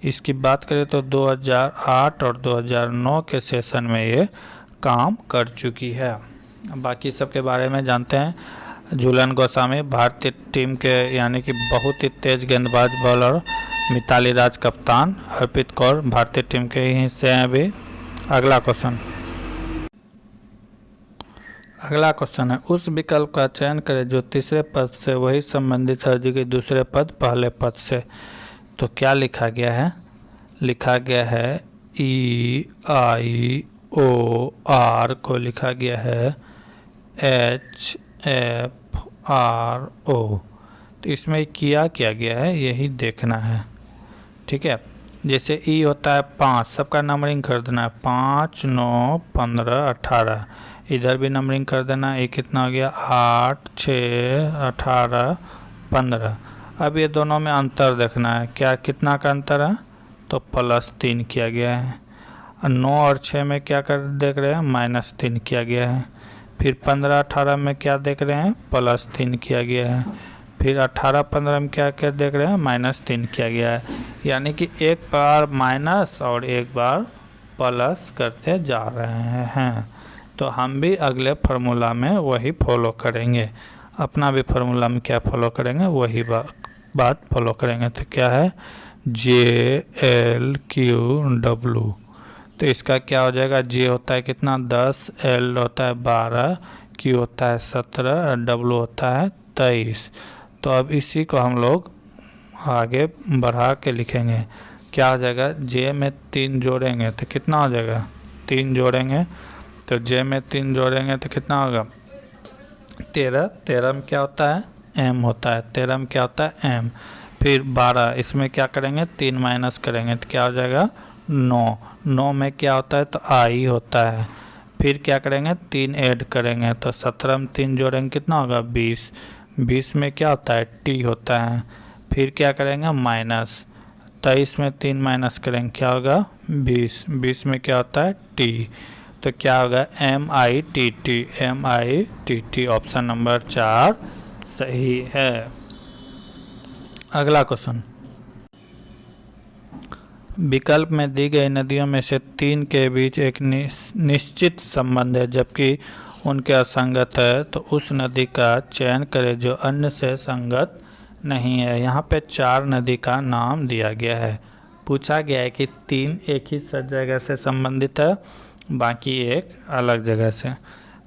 इसकी बात करें तो 2008 और 2009 के सेशन में ये काम कर चुकी है। बाकी सब के बारे में जानते हैं। झूलन गोस्वामी भारतीय टीम के यानी कि बहुत ही तेज गेंदबाज बॉलर। मिताली राज कप्तान। हरप्रीत कौर भारतीय टीम के ही हिस्से हैं अभी। अगला क्वेश्चन है, उस विकल्प का चयन करें जो तीसरे पद से वही संबंधित है जो कि दूसरे पद पहले पद से। तो क्या लिखा गया है, लिखा गया है EIOR को लिखा गया है HFRO। तो इसमें किया गया है यही देखना है। ठीक है, जैसे ई होता है 5, सबका नंबरिंग कर देना है 5, 9, 15, 18। इधर भी नंबरिंग कर देना है। ये कितना हो गया 8, 6, 18, 15। अब ये दोनों में अंतर देखना है, क्या कितना का अंतर है, तो +3 किया गया है। 9 और 6 में क्या कर देख रहे हैं -3 किया गया है। फिर 15, 18 में क्या देख रहे हैं +3 किया गया है। फिर 18 15 में क्या क्या देख रहे हैं, -3 किया गया है, यानी कि एक बार माइनस और एक बार प्लस करते जा रहे हैं। तो हम भी अगले फार्मूला में वही फॉलो करेंगे, अपना भी फार्मूला में क्या फॉलो करेंगे, वही बात फॉलो करेंगे। तो क्या है, JLQW, तो इसका क्या हो जाएगा, J होता है कितना 10, L होता है 12, Q होता है 17, W होता है 23। तो अब इसी को हम लोग आगे बढ़ा के लिखेंगे, क्या हो जाएगा, J में 3 जोड़ेंगे तो कितना हो जाएगा, 3 जोड़ेंगे तो J में 3 जोड़ेंगे तो कितना होगा, 13, 13 में क्या होता है, M होता है, 13 में क्या होता है, M। फिर 12, इसमें क्या करेंगे, 3 माइनस करेंगे तो क्या हो जाएगा, 9, 9 में क्या होता है, तो I होता है। फिर क्या करेंगे, 3 ऐड करेंगे तो 17 में 3 जोड़ेंगे कितना होगा, 20, 20 में क्या होता है, T होता है। फिर क्या करेंगे, माइनस 23 में 3 माइनस करेंगे क्या होगा, 20, 20 में क्या होता है, T। तो क्या होगा, MITT, MITT, ऑप्शन नंबर 4 सही है। अगला क्वेश्चन, विकल्प में दी गई नदियों में से 3 के बीच एक निश्चित संबंध है जबकि उनके असंगत है, तो उस नदी का चयन करें जो अन्य से संगत नहीं है। यहाँ पे 4 नदी का नाम दिया गया है, पूछा गया है कि 3 एक ही जगह से संबंधित है, बाकी एक अलग जगह से।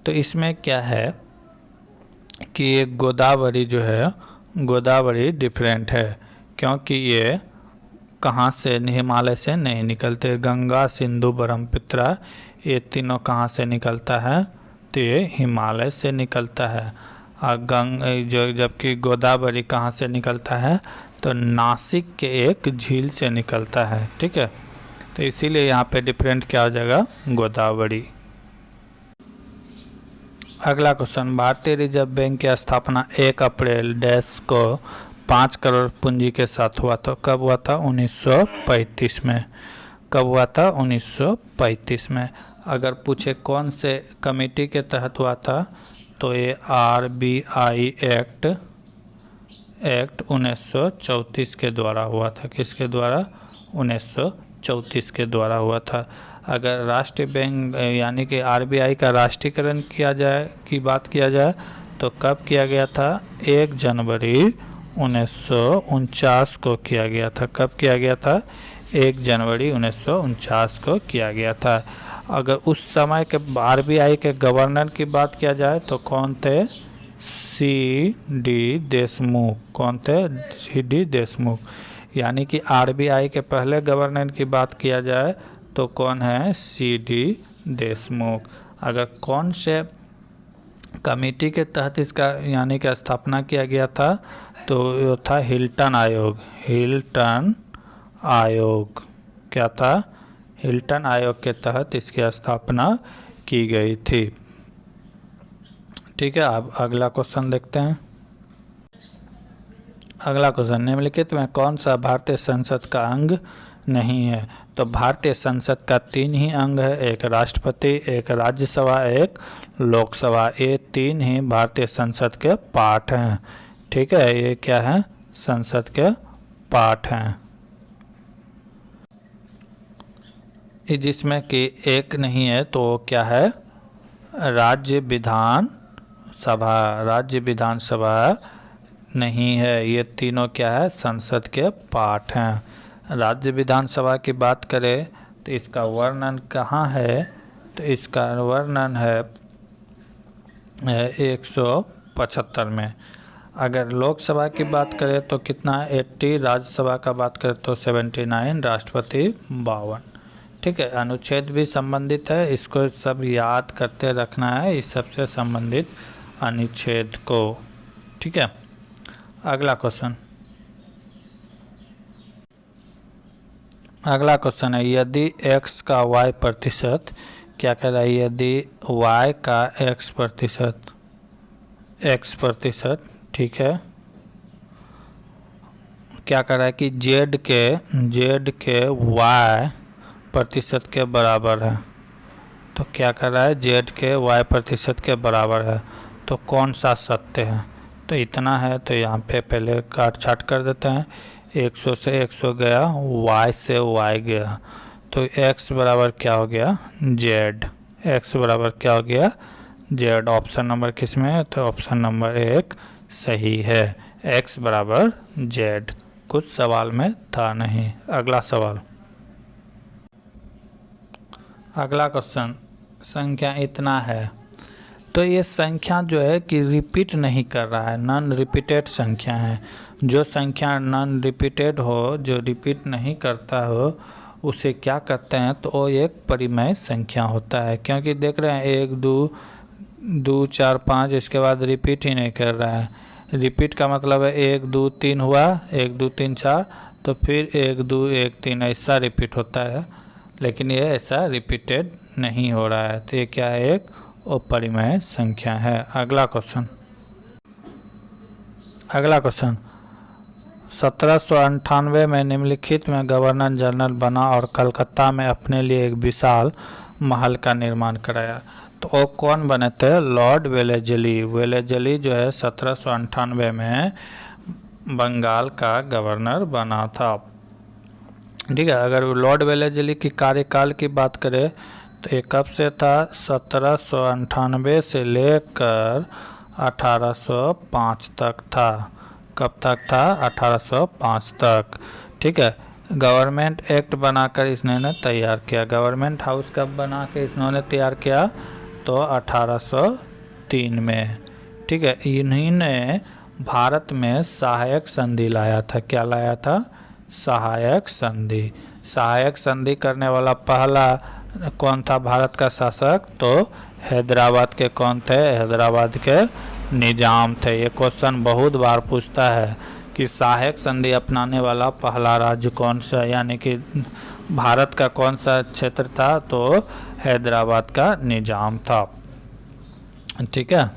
तो इसमें क्या है कि ये गोदावरी जो है, गोदावरी डिफरेंट है क्योंकि ये कहाँ से, हिमालय से नहीं निकलते। गंगा, सिंधु, ब्रह्मपुत्र ये तीनों कहाँ से निकलता है, तो ये हिमालय से निकलता है। और जबकि गोदावरी कहाँ से निकलता है, तो नासिक के एक झील से निकलता है, ठीक है। तो इसीलिए यहाँ पे डिफरेंट क्या हो जाएगा, गोदावरी। अगला क्वेश्चन, भारतीय रिजर्व बैंक की स्थापना 1 अप्रैल डैश को 5 करोड़ पूंजी के साथ हुआ, तो कब हुआ था, 1935 में। कब हुआ था, 1935 में। अगर पूछे कौन से कमेटी के तहत हुआ था, तो ये RBI एक्ट 1934 के द्वारा हुआ था। किसके द्वारा, 1934 के द्वारा हुआ था। अगर राष्ट्रीय बैंक यानी कि RBI का राष्ट्रीयकरण किया जाए, की बात किया जाए, तो कब किया गया था, 1 जनवरी 1949 को किया गया था। कब किया गया था, 1 जनवरी 1949 को किया गया था। अगर उस समय के RBI के गवर्नर की बात किया जाए तो कौन थे, CD देशमुख। कौन थे, CD देशमुख। यानी कि RBI के पहले गवर्नर की बात किया जाए तो कौन है, CD देशमुख। अगर कौन से कमेटी के तहत इसका यानी कि स्थापना किया गया था, तो ये था हिल्टन आयोग। हिल्टन आयोग क्या था, हिल्टन आयोग के तहत इसकी स्थापना की गई थी, ठीक है। अब अगला क्वेश्चन देखते हैं। अगला क्वेश्चन, निम्नलिखित में कौन सा भारतीय संसद का अंग नहीं है, तो भारतीय संसद का 3 ही अंग है, एक राष्ट्रपति, एक राज्यसभा, एक लोकसभा। ये 3 ही भारतीय संसद के पार्ट हैं, ठीक है। ये क्या है, संसद के पार्ट हैं। जिसमें कि एक नहीं है तो क्या है, राज्य विधान सभा। राज्य विधानसभा नहीं है। ये तीनों क्या है, संसद के पार्ट हैं। राज्य विधानसभा की बात करें तो इसका वर्णन कहाँ है, तो इसका वर्णन है 175 में। अगर लोकसभा की बात करें तो कितना 80, राज्यसभा का बात करें तो 79, राष्ट्रपति 52, ठीक है। अनुच्छेद भी संबंधित है, इसको सब याद करते रखना है, इस सबसे संबंधित अनुच्छेद को, ठीक है। अगला क्वेश्चन, अगला क्वेश्चन है, यदि x का y प्रतिशत, क्या कह रहा है, यदि y का x प्रतिशत, ठीक है, क्या कह रहा है कि z के y प्रतिशत के बराबर है। तो क्या कर रहा है, z के y प्रतिशत के बराबर है, तो कौन सा सत्य है, तो तो इतना है, तो यहाँ पे पहले काट छाट कर देते हैं। 100 से 100 गया, y से y गया, तो x बराबर क्या हो गया, z। x बराबर क्या हो गया, z। ऑप्शन नंबर किस में है, तो ऑप्शन नंबर 1 सही है, x बराबर z। कुछ सवाल में था नहीं। अगला सवाल, अगला क्वेश्चन, संख्या इतना है। तो ये संख्या जो है कि रिपीट नहीं कर रहा है, नॉन रिपीटेड संख्या है। जो संख्या नॉन रिपीटेड हो, जो रिपीट नहीं करता हो, उसे क्या कहते हैं, तो वो एक परिमेय संख्या होता है। क्योंकि देख रहे हैं 1 2 4 5, इसके बाद रिपीट ही नहीं कर रहा है। रिपीट का मतलब है 1 2 3 हुआ, 1 2 3 4, तो फिर 1 2 1 3 ऐसा रिपीट होता है, लेकिन ये ऐसा रिपीटेड नहीं हो रहा है। तो ये क्या है, एक अपरिमेय संख्या है। अगला क्वेश्चन, अगला क्वेश्चन, 1798 में निम्नलिखित में गवर्नर जनरल बना और कलकत्ता में अपने लिए एक विशाल महल का निर्माण कराया। तो वो कौन बने थे, लॉर्ड वेलेजली। वेलेजली जो है 1798 में बंगाल का गवर्नर बना था। ठीक है, अगर लॉर्ड वेलेजली की कार्यकाल की बात करें तो ये कब से था, 1798 से लेकर 1805 तक था। कब तक था, 1805 तक। ठीक है, गवर्नमेंट एक्ट बनाकर इसने तैयार किया। गवर्नमेंट हाउस कब बना के इन्होंने तैयार किया, तो 1803 में। ठीक है, इन्हीं ने भारत में सहायक संधि लाया था। क्या लाया था, सहायक संधि। सहायक संधि करने वाला पहला कौन था भारत का शासक, तो हैदराबाद के कौन थे, हैदराबाद के निजाम थे। ये क्वेश्चन बहुत बार पूछता है कि सहायक संधि अपनाने वाला पहला राज्य कौन सा, यानी कि भारत का कौन सा क्षेत्र था, तो हैदराबाद का निजाम था। ठीक है,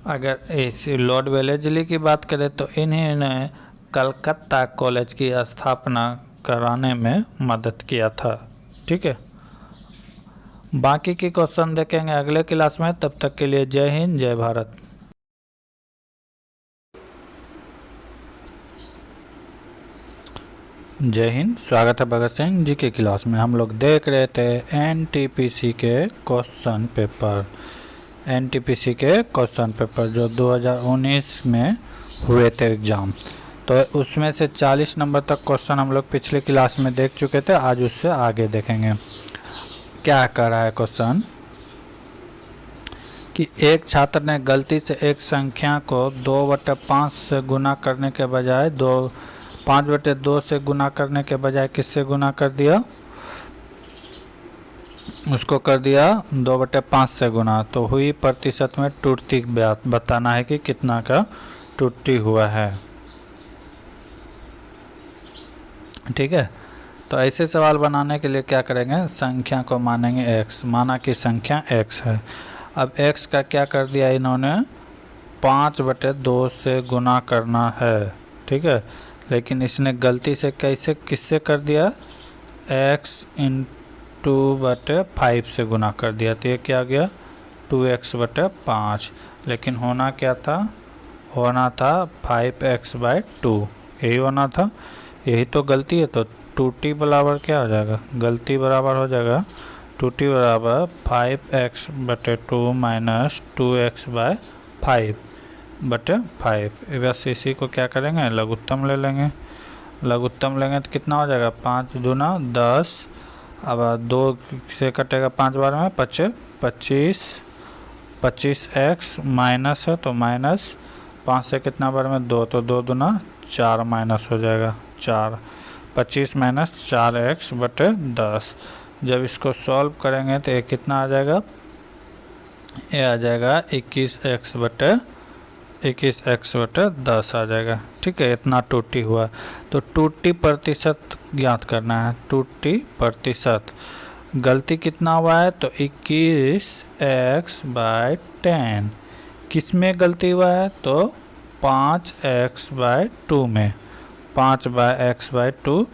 अगर इस लॉर्ड वेलेजली की बात करें तो इन्हीं ने कलकत्ता कॉलेज की स्थापना कराने में मदद किया था। ठीक है, बाकी के क्वेश्चन देखेंगे अगले क्लास में। तब तक के लिए जय हिंद, जय भारत। जय हिंद, स्वागत है भगत सिंह जी के क्लास में। हम लोग देख रहे थे एनटीपीसी के क्वेश्चन पेपर। एनटीपीसी के क्वेश्चन पेपर जो 2019 में हुए थे एग्ज़ाम, तो उसमें से 40 नंबर तक क्वेश्चन हम लोग पिछले क्लास में देख चुके थे। आज उससे आगे देखेंगे। क्या कर रहा है क्वेश्चन कि एक छात्र ने गलती से एक संख्या को 2/5 से गुना करने के बजाय 5/2 से गुना करने के बजाय किससे गुना कर दिया, उसको कर दिया 2/5 से गुना। तो हुई प्रतिशत में त्रुटि बताना है कि कितना का त्रुटि हुआ है। ठीक है, तो ऐसे सवाल बनाने के लिए क्या करेंगे, संख्या को मानेंगे x। माना कि संख्या x है। अब x का क्या कर दिया इन्होंने, 5/2 से गुना करना है। ठीक है, लेकिन इसने गलती से कैसे किससे कर दिया, x × 2/5 से गुना कर दिया। तो ये क्या गया, 2x/5। लेकिन होना क्या था, होना था 5x/2, यही होना था। यही तो गलती है। तो त्रुटि बराबर क्या हो जाएगा, गलती बराबर हो जाएगा त्रुटि बराबर 5x/2 माइनस 2x/5/5। बस इसी को क्या करेंगे, लघुत्तम ले लेंगे। लघुत्तम लेंगे तो कितना हो जाएगा, 5 दूना 10। अब 2 से कटेगा 5 बार में 25, 25x माइनस है तो माइनस 5 से कितना बार में 2, तो 2 दूना 4 माइनस हो जाएगा 4। 25 माइनस 4x/10। जब इसको सॉल्व करेंगे तो ये कितना आ जाएगा, ये आ जाएगा 21x/10 आ जाएगा। ठीक है, इतना त्रुटि हुआ। तो त्रुटि प्रतिशत ज्ञात करना है। त्रुटि प्रतिशत, गलती कितना हुआ है, तो 21x/10। किस में गलती हुआ है, तो 5x/2 में। 5/x/2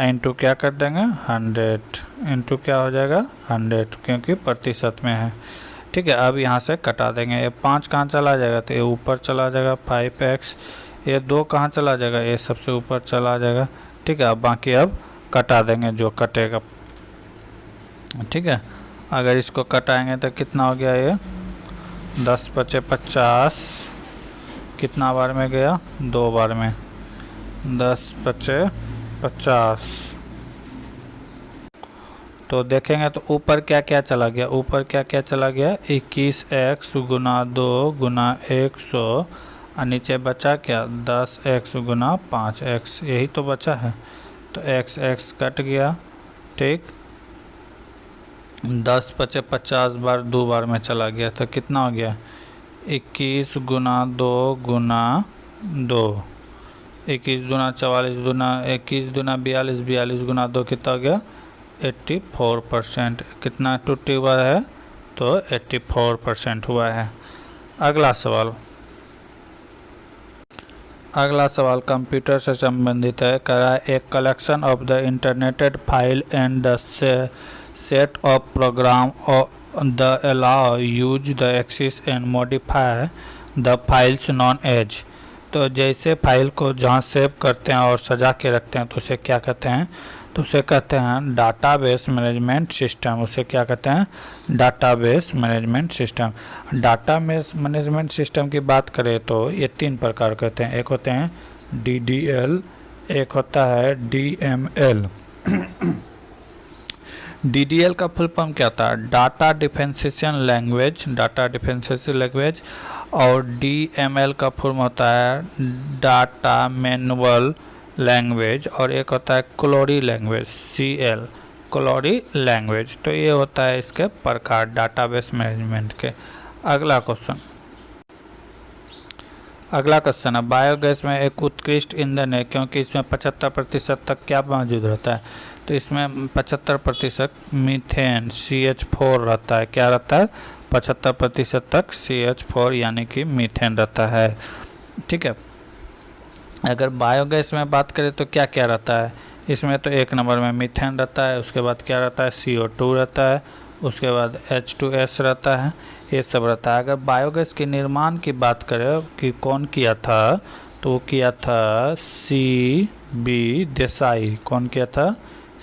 इंटू क्या कर देंगे, 100 इंटू क्या हो जाएगा 100, क्योंकि प्रतिशत में है। ठीक है। अब यहाँ से कटा देंगे, ये 5 कहाँ चला जाएगा, तो ये ऊपर चला जाएगा 5x, ये 2 कहाँ चला जाएगा, ये सबसे ऊपर चला जाएगा, ठीक है। अब बाकी अब कटा देंगे जो कटेगा, ठीक है। अगर इसको कटाएंगे तो कितना हो गया, ये 10 × 50, कितना बार में गया, 2 बार में, 10 × 50। तो देखेंगे तो ऊपर क्या क्या चला गया, ऊपर क्या क्या चला गया, 21x × 2 × 100, और नीचे बचा क्या, 10x × 5x, यही तो बचा है। तो x कट गया, ठीक। 10 × 50 बार 2 बार में चला गया, तो कितना हो गया, 21 × 2 × 2, 21 दूना 44 दूना 21 दूना 42, 42 × 2 कितना हो गया, 84%। कितना टूटी हुआ है, तो 84% हुआ है। अगला सवाल कंप्यूटर से संबंधित है। करा एक collection of the interrelated file and the set of program the allow use the access and modify the files known as. तो जैसे फाइल को जहाँ सेव करते हैं और सजा के रखते हैं तो उसे क्या कहते हैं, तो उसे कहते हैं डाटाबेस मैनेजमेंट सिस्टम। उसे क्या कहते हैं, database management system. Database management system की बात करें तो ये 3 प्रकार के होते हैं। एक होते हैं DDL, एक होता है DML। DDL का फुल फॉर्म क्या था, data differentiation language, data differentiation language. और DML का फुल होता है डाटा मैनुअल लैंग्वेज। और एक होता है क्लोरी लैंग्वेज, CL, क्लोरी लैंग्वेज। तो ये होता है इसके प्रकार डाटाबेस मैनेजमेंट के। अगला क्वेश्चन है, बायोगैस में एक उत्कृष्ट ईंधन है क्योंकि इसमें 75% तक क्या मौजूद रहता है, तो इसमें 75% मीथेन CH4 रहता है। क्या रहता है, 75% तक CH4 यानी कि मीथेन रहता है, ठीक है। अगर बायोगैस में बात करें तो क्या क्या रहता है, इसमें तो 1 नंबर में मीथेन रहता है, उसके बाद क्या रहता है, CO2 रहता है, उसके बाद H2S रहता है, ये सब रहता है। अगर बायोगैस के निर्माण की बात करें कि कौन किया था, तो वो किया था CB देसाई। कौन किया था,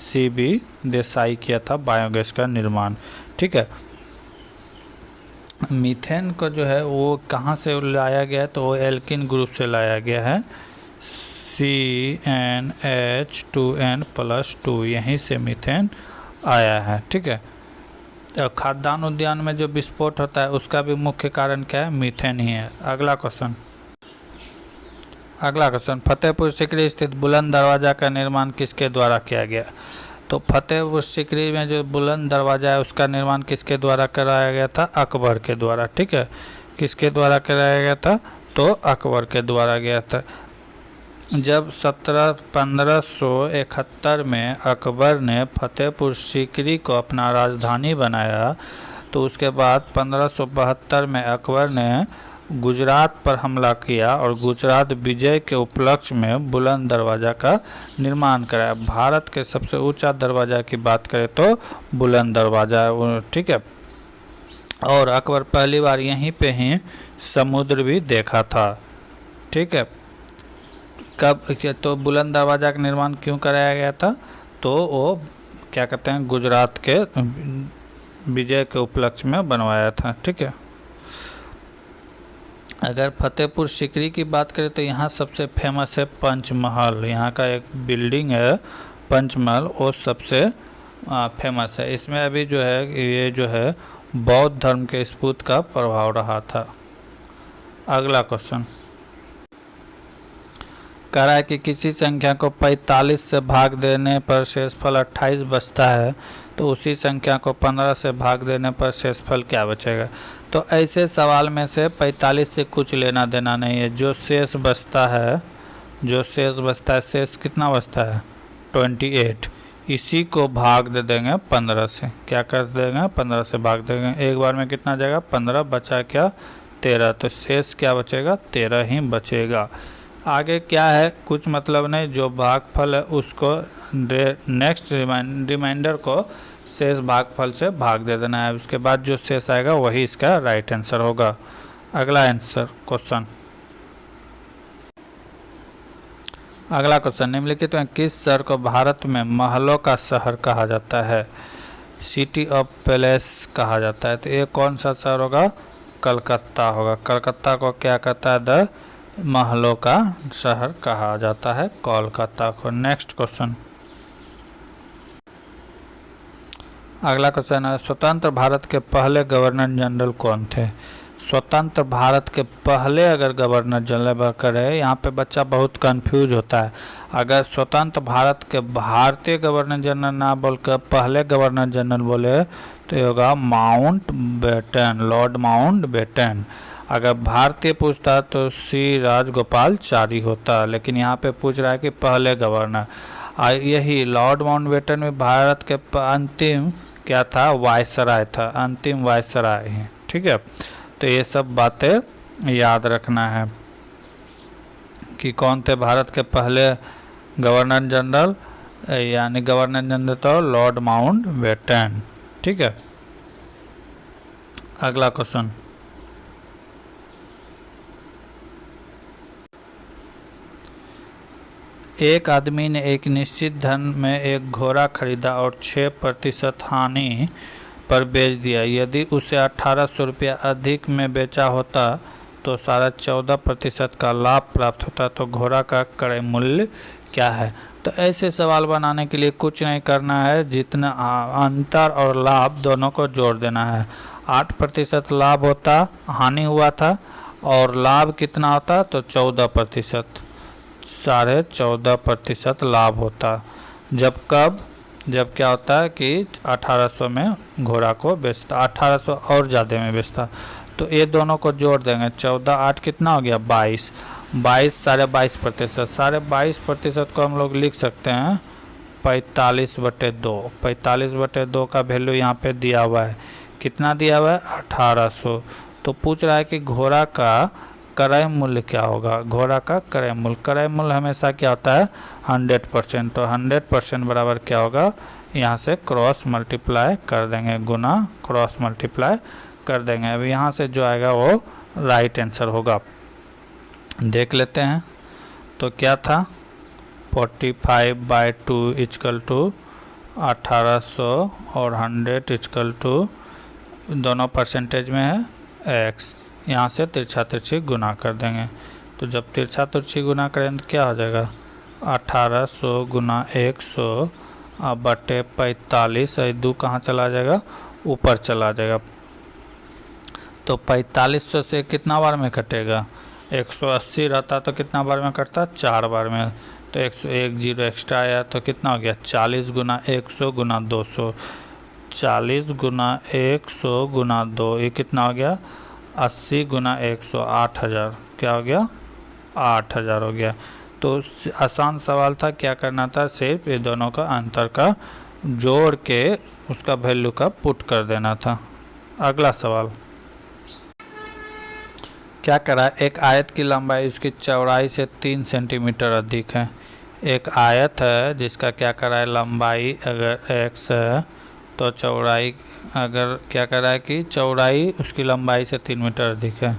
CB देसाई किया था बायोगैस का निर्माण, ठीक है। मीथेन को जो है वो कहाँ से लाया गया है, तो वो एल्किन ग्रुप से लाया गया है, CnH2n+2, यहीं से मीथेन आया है, ठीक है। तो खाद्यान्न उद्यान में जो विस्फोट होता है उसका भी मुख्य कारण क्या है, मीथेन ही है। अगला क्वेश्चन, फतेहपुर सीकरी स्थित बुलंद दरवाज़ा का निर्माण किसके द्वारा किया गया। तो फतेहपुर सीकरी में जो बुलंद दरवाज़ा है उसका निर्माण किसके द्वारा कराया गया था, अकबर के द्वारा, ठीक है। किसके द्वारा कराया गया था, तो अकबर के द्वारा गया था। जब 1571 में अकबर ने फतेहपुर सीकरी को अपना राजधानी बनाया, तो उसके बाद 1572 में अकबर ने गुजरात पर हमला किया और गुजरात विजय के उपलक्ष्य में बुलंद दरवाज़ा का निर्माण कराया। भारत के सबसे ऊंचा दरवाज़ा की बात करें तो बुलंद दरवाज़ा है, ठीक है। और अकबर पहली बार यहीं पे ही समुद्र भी देखा था, ठीक है। कब, तो बुलंद दरवाज़ा का निर्माण क्यों कराया गया था, तो वो क्या कहते हैं, गुजरात के विजय के उपलक्ष्य में बनवाया था, ठीक है। अगर फतेहपुर सीकरी की बात करें तो यहाँ सबसे फेमस है पंचमहल। यहाँ का एक बिल्डिंग है पंचमहल, वो सबसे फेमस है। इसमें अभी जो है ये जो है बौद्ध धर्म के स्फूर्त का प्रभाव रहा था। अगला क्वेश्चन कह रहा है कि किसी संख्या को 45 से भाग देने पर शेषफल 28 बचता है, तो उसी संख्या को 15 से भाग देने पर शेषफल क्या बचेगा। तो ऐसे सवाल में से 45 से कुछ लेना देना नहीं है। जो शेष बचता है, शेष कितना बचता है, 28, इसी को भाग दे देंगे 15 से। क्या कर देंगे, 15 से भाग देंगे। एक बार में कितना जाएगा, 15, बचा क्या, 13, तो शेष क्या बचेगा, 13 ही बचेगा। आगे क्या है कुछ मतलब नहीं, जो भागफल है उसको नेक्स्ट रिमाइंडर को शेष भागफल से भाग दे देना है, उसके बाद जो शेष आएगा वही इसका राइट आंसर होगा। अगला आंसर क्वेश्चन, अगला क्वेश्चन, निम्नलिखित में किस शहर को भारत में महलों का शहर कहा जाता है? सिटी ऑफ पैलेस कहा जाता है। तो ये कौन सा शहर होगा? कलकत्ता होगा। कलकत्ता को क्या कहता है? द महलों का शहर कहा जाता है कोलकाता को। नेक्स्ट क्वेश्चन, अगला क्वेश्चन है, स्वतंत्र भारत के पहले गवर्नर जनरल कौन थे? स्वतंत्र भारत के पहले अगर गवर्नर जनरल करे, यहाँ पे बच्चा बहुत कंफ्यूज होता है। अगर स्वतंत्र भारत के भारतीय गवर्नर जनरल ना बोलकर पहले गवर्नर जनरल बोले तो ये होगा Mountbatten, Lord Mountbatten. अगर भारतीय पूछता तो श्री राजगोपालचारी होता, लेकिन यहाँ पे पूछ रहा है कि पहले गवर्नर। यही लॉर्ड माउंट बेटन में भारत के अंतिम क्या था? वायसराय था, अंतिम वायसराय है। ठीक है, तो ये सब बातें याद रखना है कि कौन थे भारत के पहले गवर्नर जनरल, यानी गवर्नर जनरल तो लॉर्ड माउंट बेटन। ठीक है, अगला क्वेश्चन, एक आदमी ने एक निश्चित धन में एक घोड़ा खरीदा और 6% हानि पर बेच दिया। यदि उसे 1800 रुपया अधिक में बेचा होता तो 14.5% का लाभ प्राप्त होता। तो घोड़ा का क्रय मूल्य क्या है? तो ऐसे सवाल बनाने के लिए कुछ नहीं करना है, जितना अंतर और लाभ दोनों को जोड़ देना है। 8% लाभ होता, हानि हुआ था, और लाभ कितना होता? तो 14%, 14.5% लाभ होता। जब कब? जब क्या होता है कि 1800 में घोड़ा को बेचता, 1800 और ज़्यादा में बेचता। तो ये दोनों को जोड़ देंगे, 14 8 कितना हो गया? 22, 22.5%। 22.5% को हम लोग लिख सकते हैं 45/2। 45/2 का वैल्यू यहाँ पे दिया हुआ है, कितना दिया हुआ है? 1800। तो पूछ रहा है कि घोड़ा का क्रय मूल्य क्या होगा? घोड़ा का क्रय मूल्य, क्रय मूल्य हमेशा क्या होता है? 100%। तो 100% बराबर क्या होगा? यहाँ से क्रॉस मल्टीप्लाई कर देंगे, गुना क्रॉस मल्टीप्लाई कर देंगे। अब यहाँ से जो आएगा वो राइट आंसर होगा। देख लेते हैं, तो क्या था? 45/2 इक्वल टू 1800 और 100 इक्वल टू, दोनों परसेंटेज में है x। यहाँ से तिरछा तिरछी गुना कर देंगे। तो जब तिरछा तिरछी गुना करें तो क्या हो जाएगा? 1800 गुना 100 बटे 45, 2 कहाँ चला जाएगा? ऊपर चला जाएगा। तो 4500 से कितना बार में कटेगा? 180 रहता तो कितना बार में कटता? 4 बार में। तो 101 जीरो एक्स्ट्रा आया तो कितना हो गया? 40 गुना 100 गुना 200, 40 गुना 100 गुना 2, ये कितना हो गया? 80 गुना 100, 8000। क्या हो गया? 8000 हो गया। तो आसान सवाल था, क्या करना था? सिर्फ ये दोनों का अंतर का जोड़ के उसका वैल्यू का पुट कर देना था। अगला सवाल, क्या करा? एक आयत की लंबाई उसकी चौड़ाई से 3 सेंटीमीटर अधिक है। एक आयत है जिसका क्या करा है? लंबाई अगर x है तो चौड़ाई अगर क्या कर रहा है कि चौड़ाई उसकी लंबाई से 3 मीटर अधिक है।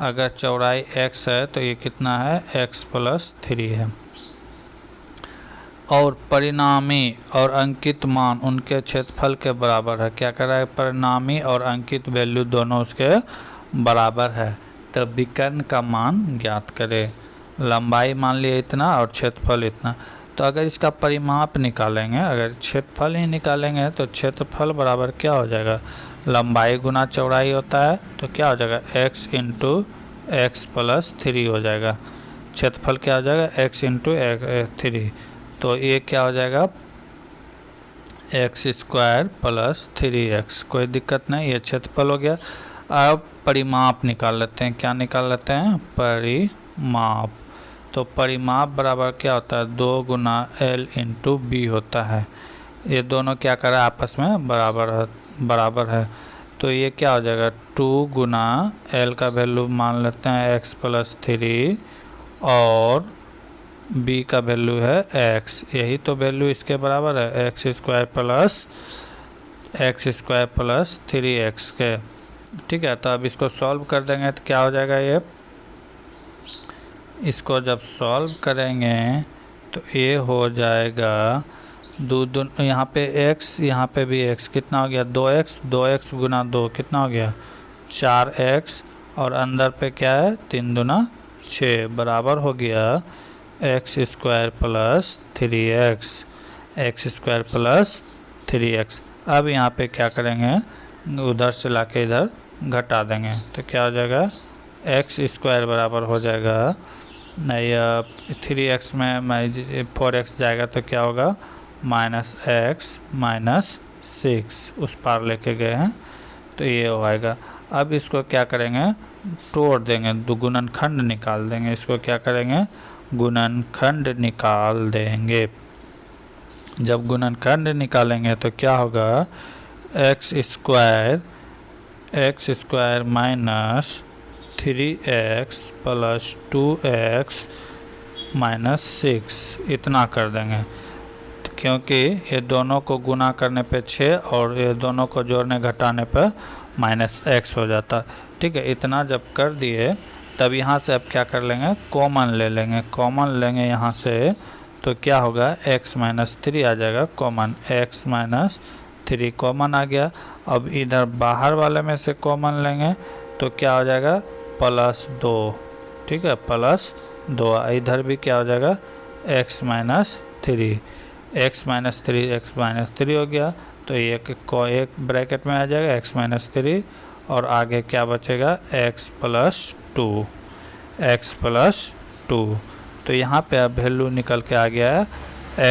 अगर चौड़ाई x है तो ये कितना है? x + 3 है। और परिणामी और अंकित मान उनके क्षेत्रफल के बराबर है। क्या कर रहा है? परिणामी और अंकित वैल्यू दोनों उसके बराबर है। तो विकर्ण का मान ज्ञात करें। लंबाई मान लिया इतना और क्षेत्रफल इतना। तो अगर इसका परिमाप निकालेंगे, अगर क्षेत्रफल ही निकालेंगे तो क्षेत्रफल बराबर क्या हो जाएगा? लंबाई गुना चौड़ाई होता है, तो क्या हो जाएगा? x × x + 3 हो जाएगा। क्षेत्रफल क्या हो जाएगा? x × 3। तो ये क्या हो जाएगा? x² + 3x। कोई दिक्कत नहीं, ये क्षेत्रफल हो गया। अब परिमाप निकाल लेते हैं। क्या निकाल लेते हैं? परिमाप। तो परिमाप बराबर क्या होता है? 2 गुना L × B होता है। ये दोनों क्या कर रहा है? आपस में बराबर है। तो ये क्या हो जाएगा? 2 गुना L का वैल्यू मान लेते हैं x + 3 और B का वैल्यू है x। यही तो वैल्यू इसके बराबर है, x² + x square plus 3x के। ठीक है, तो अब इसको सॉल्व कर देंगे तो क्या हो जाएगा, ये इसको जब सॉल्व करेंगे तो ये हो जाएगा यहाँ पे x, यहाँ पे भी x, कितना हो गया 2x गुना 2 कितना हो गया 4x, और अंदर पे क्या है 3 दूना 6 बराबर हो गया एक्स स्क्वायर प्लस 3x। अब यहाँ पे क्या करेंगे, उधर से लाके इधर घटा देंगे तो क्या हो जाएगा एक्स स्क्वायर बराबर हो जाएगा, नहीं 3x में 4x जाएगा तो क्या होगा -x-6, उस पार लेके गए हैं तो ये हो आएगा। अब इसको क्या करेंगे, तोड़ देंगे, गुणनखंड निकाल देंगे। इसको क्या करेंगे, गुणनखंड निकाल देंगे। जब गुणनखंड निकालेंगे तो क्या होगा, x square minus 3x plus 2x minus 6 इतना कर देंगे, क्योंकि ये दोनों को गुना करने पे 6 और ये दोनों को जोड़ने घटाने पे -x हो जाता। ठीक है, इतना जब कर दिए तब यहाँ से अब क्या कर लेंगे, कॉमन ले लेंगे यहाँ से, तो क्या होगा x-3 आ जाएगा कॉमन, x-3 कॉमन आ गया। अब इधर बाहर वाले में से कॉमन लेंगे तो क्या हो जाएगा +2। ठीक है, +2, इधर भी क्या हो जाएगा x-3 हो गया, तो एक ब्रैकेट में आ जाएगा x-3 और आगे क्या बचेगा x+2। तो यहाँ पे अब वैल्यू निकल के आ गया है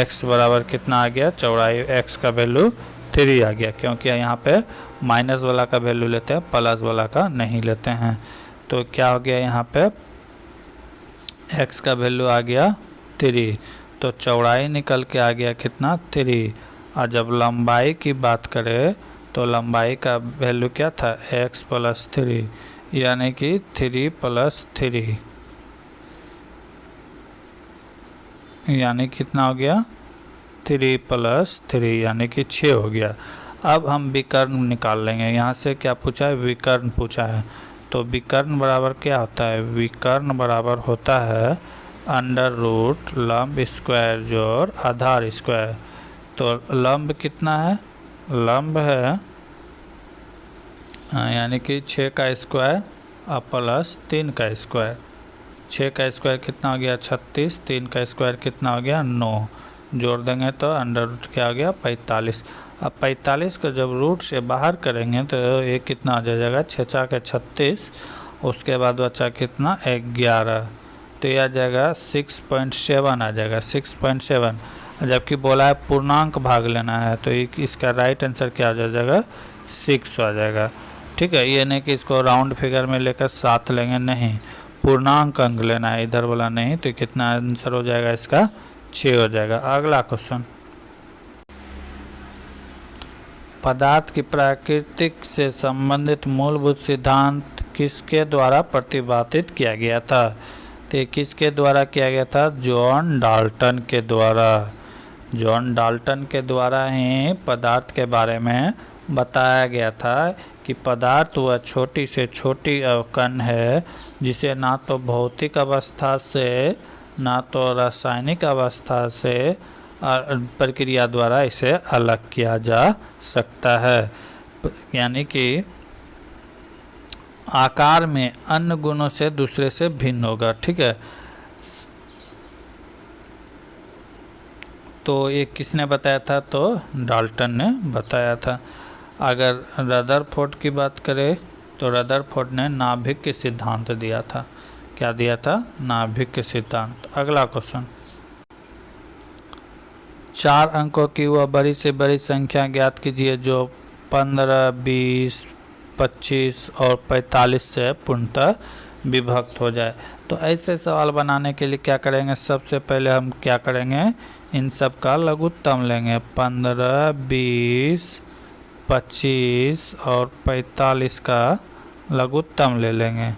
x बराबर कितना आ गया, चौड़ाई x का वैल्यू 3 आ गया, क्योंकि यहाँ पे माइनस वाला का वैल्यू लेते हैं, प्लस वाला का नहीं लेते हैं। तो क्या हो गया, यहाँ पे x का वैल्यू आ गया 3, तो चौड़ाई निकल के आ गया कितना 3। और जब लंबाई की बात करें तो लंबाई का वैल्यू क्या था x+3, यानी कि 3+3, यानी कितना हो गया 3+3, यानी कि 6 हो गया। अब हम विकर्ण निकाल लेंगे। यहाँ से क्या पूछा है, विकर्ण पूछा है, तो विकर्ण बराबर क्या होता है, विकर्ण बराबर होता है √ लंब स्क्वायर जोड़ आधार स्क्वायर। तो लंब कितना है, लंब है यानी कि 6 का स्क्वायर और प्लस 3 का स्क्वायर। 6 का स्क्वायर कितना हो गया 36, 3 का स्क्वायर कितना हो गया 9, जोड़ देंगे तो √ क्या हो गया 45। अब 45 को जब रूट से बाहर करेंगे तो ये कितना आ जाएगा 6 के 36, उसके बाद बचा कितना 11, तो यह आ जाएगा 6.7 आ जाएगा 6.7। जबकि बोला है पूर्णांक भाग लेना है तो इसका राइट आंसर क्या आ जाएगा 6 आ जाएगा। ठीक है, ये नहीं कि इसको राउंड फिगर में लेकर 7 लेंगे, नहीं, पूर्णांक अंक लेना है, इधर वाला नहीं। तो कितना आंसर हो जाएगा इसका 6 हो जाएगा। अगला क्वेश्चन, पदार्थ की प्रकृति से संबंधित मूलभूत सिद्धांत किसके द्वारा प्रतिपादित किया गया था, तो किसके द्वारा किया गया था, जॉन डाल्टन के द्वारा। जॉन डाल्टन के द्वारा ही पदार्थ के बारे में बताया गया था कि पदार्थ वह छोटी से छोटी कण है जिसे ना तो भौतिक अवस्था से ना तो रासायनिक अवस्था से प्रक्रिया द्वारा इसे अलग किया जा सकता है, यानी कि आकार में अन्य गुणों से दूसरे से भिन्न होगा। ठीक है, तो ये किसने बताया था, तो डाल्टन ने बताया था। अगर रदरफोर्ड की बात करें तो रदरफोर्ड ने नाभिक के सिद्धांत दिया था। क्या दिया था, नाभिक के सिद्धांत। अगला क्वेश्चन, 4 अंकों की वह बड़ी से बड़ी संख्या ज्ञात कीजिए जो 15, 20, 25 और 45 से पूर्णतः विभक्त हो जाए। तो ऐसे सवाल बनाने के लिए क्या करेंगे, सबसे पहले हम क्या करेंगे, इन सब का लघुत्तम लेंगे। 15, 20, 25 और 45 का लघुत्तम ले लेंगे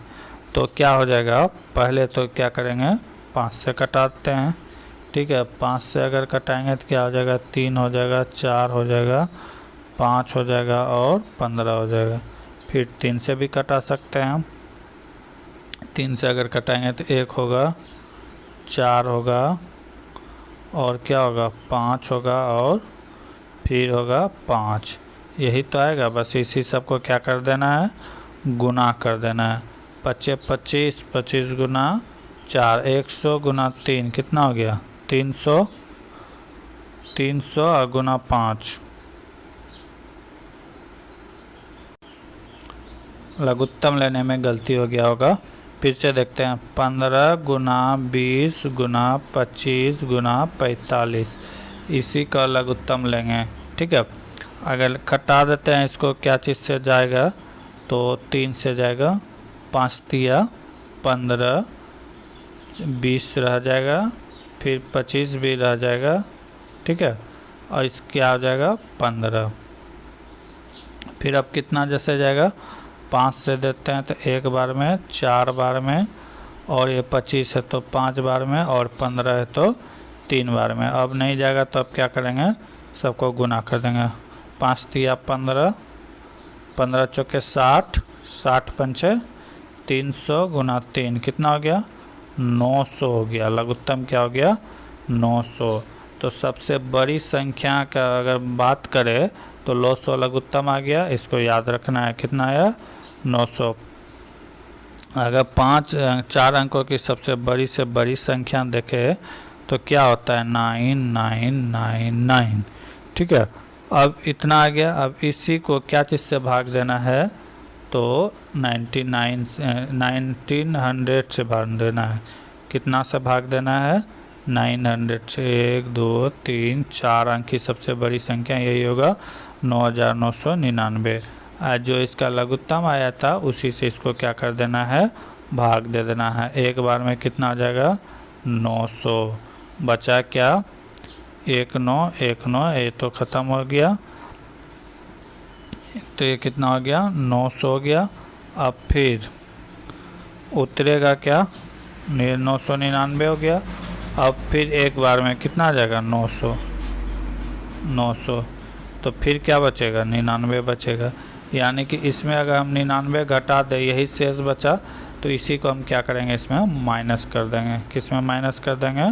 तो क्या हो जाएगा, पहले तो क्या करेंगे 5 से कटाते हैं। ठीक है, 5 से अगर कटाएंगे तो क्या हो जाएगा 3 हो जाएगा, 4 हो जाएगा, 5 हो जाएगा और 15 हो जाएगा। फिर 3 से भी कटा सकते हैं हम। 3 से अगर कटाएंगे तो 1 होगा, 4 होगा और क्या होगा 5 होगा और फिर होगा 5। यही तो आएगा। बस इसी सब को क्या कर देना है, गुना कर देना है। 25 25 25 गुना 4 100 गुना 3 कितना हो गया 300। 300 और गुना 5 लघुत्तम लेने में गलती हो गया होगा। फिर से देखते हैं 15 गुना 20 गुना 25 गुना 45 इसी का लघुत्तम लेंगे। ठीक है, अगर घटा देते हैं इसको क्या चीज़ से जाएगा तो 3 से जाएगा। 5 तिया 15, 20 रह जाएगा, फिर 25 भी रह जाएगा। ठीक है, और इस क्या हो जाएगा 15। फिर अब कितना जैसे जाएगा 5 से देते हैं तो 1 बार में, 4 बार में, और ये 25 है तो 5 बार में, और 15 है तो 3 बार में। अब नहीं जाएगा तो अब क्या करेंगे, सबको गुना कर देंगे। 5 तिया 15, 15 चौके 60, 60 पंचे 300 गुना 3 कितना हो गया 900 हो गया। लघुत्तम क्या हो गया 900। तो सबसे बड़ी संख्या का अगर बात करें तो 900 लघुत्तम आ गया। इसको याद रखना है, कितना आया 900। अगर 4 अंकों की सबसे बड़ी से बड़ी संख्या देखें तो क्या होता है 9999। ठीक है, अब इतना आ गया। अब इसी को क्या चीज़ से भाग देना है तो 1900 से भाग देना है। कितना से भाग देना है 900 से। 1 2 3 4 अंक की सबसे बड़ी संख्या यही होगा 9999। आज जो इसका लघुत्तम आया था उसी से इसको क्या कर देना है भाग दे देना है। एक बार में कितना आ जाएगा 900। बचा क्या 1919, ये तो ख़त्म हो गया। तो ये कितना हो गया 900 हो गया। अब फिर उतरेगा क्या 999 हो गया। अब फिर एक बार में कितना आ जाएगा 900। तो फिर क्या बचेगा 99 बचेगा। यानी कि इसमें अगर हम 99 घटा दें यही शेष बचा तो इसी को हम क्या करेंगे इसमें माइनस कर देंगे। किस में माइनस कर देंगे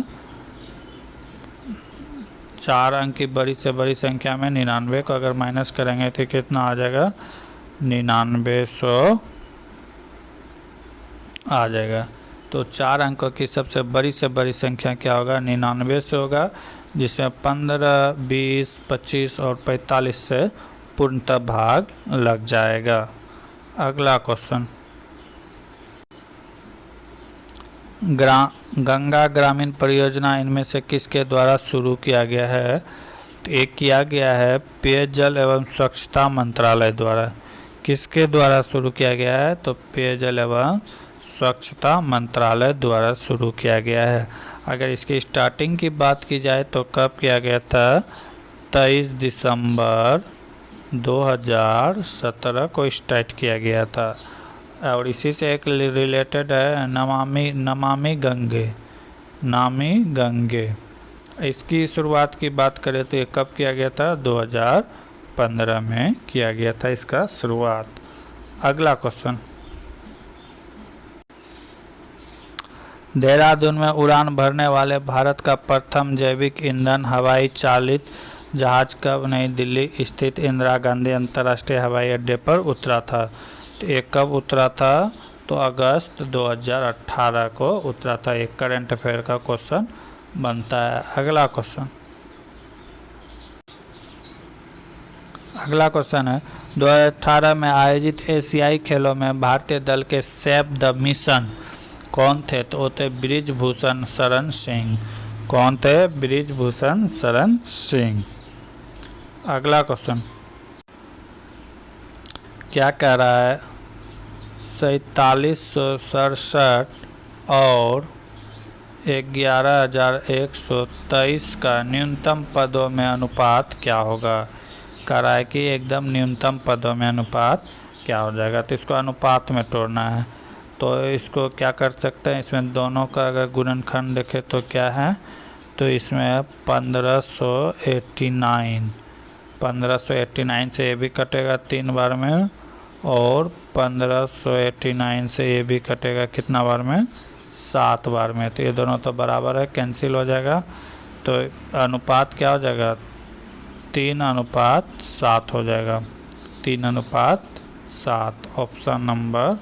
4 अंक की बड़ी से बड़ी संख्या में 99 को अगर माइनस करेंगे तो कितना आ जाएगा 9900 आ जाएगा। तो 4 अंकों की सबसे बड़ी से बड़ी संख्या क्या होगा 99 से होगा, जिसमें 15 20 25 और 45 से पूर्णतः भाग लग जाएगा। अगला क्वेश्चन, गंगा ग्रामीण परियोजना इनमें से किसके द्वारा शुरू किया गया है। तो एक किया गया है पेयजल एवं स्वच्छता मंत्रालय द्वारा। किसके द्वारा शुरू किया गया है तो पेयजल एवं स्वच्छता मंत्रालय द्वारा शुरू किया गया है। अगर इसकी स्टार्टिंग की बात की जाए तो कब किया गया था 23 दिसंबर 2017 को स्टार्ट किया गया था। और इसी से एक रिलेटेड है नमामि गंगे। इसकी शुरुआत की बात करें तो ये कब किया गया था 2015 में किया गया था इसका शुरुआत। अगला क्वेश्चन, देहरादून में उड़ान भरने वाले भारत का प्रथम जैविक ईंधन हवाई चालित जहाज कब नई दिल्ली स्थित इंदिरा गांधी अंतर्राष्ट्रीय हवाई अड्डे पर उतरा था। तो ये कब उतरा था तो अगस्त 2018 को उतरा था। एक करंट अफेयर का क्वेश्चन बनता है। अगला क्वेश्चन है 2018 में आयोजित एशियाई खेलों में भारतीय दल के सेव द मिशन कौन थे। तो वो थे बृजभूषण शरण सिंह। कौन थे बृजभूषण शरण सिंह। अगला क्वेश्चन क्या कह रहा है 4767 और 11,123 का न्यूनतम पदों में अनुपात क्या होगा। कह रहा है कि एकदम न्यूनतम पदों में अनुपात क्या हो जाएगा। तो इसको अनुपात में तोड़ना है। तो इसको क्या कर सकते हैं, इसमें दोनों का अगर गुणनखंड देखें तो क्या है तो इसमें 1589 1589 से ये भी कटेगा 3 बार में, और 1589 से ये भी कटेगा कितना बार में, 7 बार में। तो ये दोनों तो बराबर है, कैंसिल हो जाएगा। तो अनुपात क्या हो जाएगा, 3:7 हो जाएगा, 3:7। ऑप्शन नंबर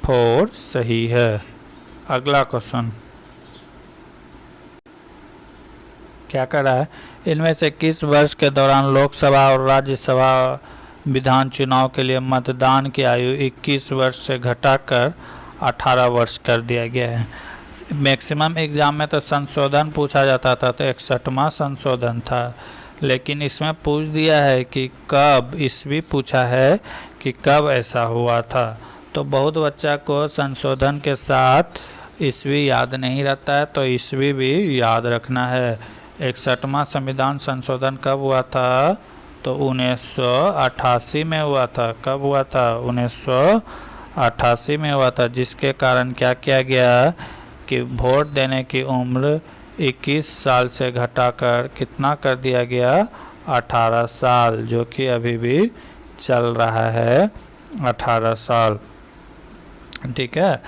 4 सही है। अगला क्वेश्चन क्या कर रहा है, इनमें से किस वर्ष के दौरान लोकसभा और राज्यसभा विधान चुनाव के लिए मतदान की आयु 21 वर्ष से घटाकर 18 वर्ष कर दिया गया है। मैक्सिमम एग्जाम में तो संशोधन पूछा जाता था, तो 61वां संशोधन था, लेकिन इसमें पूछ दिया है कि कब, ईस्वी पूछा है कि कब ऐसा हुआ था। तो बहुत बच्चा को संशोधन के साथ ईस्वी याद नहीं रहता है, तो ईस्वी भी याद रखना है। 61वां संविधान संशोधन कब हुआ था, तो 1988 में हुआ था। कब हुआ था, 1988 में हुआ था, जिसके कारण क्या किया गया कि वोट देने की उम्र 21 साल से घटाकर कितना कर दिया गया, 18 साल, जो कि अभी भी चल रहा है 18 साल। ठीक है।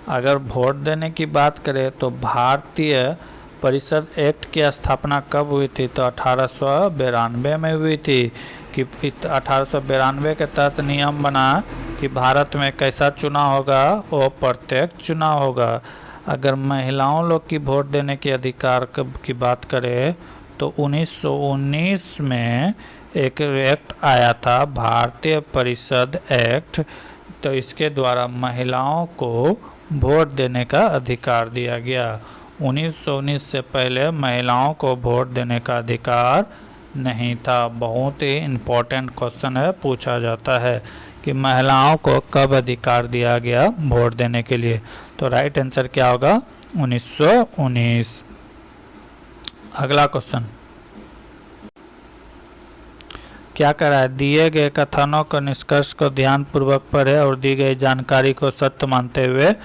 अगर वोट देने की बात करें तो भारतीय परिषद एक्ट की स्थापना कब हुई थी, तो 1892 में हुई थी। कि 1892 के तहत नियम बना कि भारत में कैसा चुनाव होगा, वो प्रत्यक्ष चुनाव होगा। अगर महिलाओं लोग की वोट देने के अधिकार की बात करें तो 1919 में एक एक्ट आया था, भारतीय परिषद एक्ट। तो इसके द्वारा महिलाओं को वोट देने का अधिकार दिया गया। 1919 से पहले महिलाओं को वोट देने का अधिकार नहीं था। बहुत ही इम्पोर्टेंट क्वेश्चन है, पूछा जाता है कि महिलाओं को कब अधिकार दिया गया वोट देने के लिए। तो राइट आंसर क्या होगा, 1919। अगला क्वेश्चन क्या कर रहा है, दिए गए कथनों का निष्कर्ष को ध्यानपूर्वक पढ़े और दी गई जानकारी को सत्य मानते हुए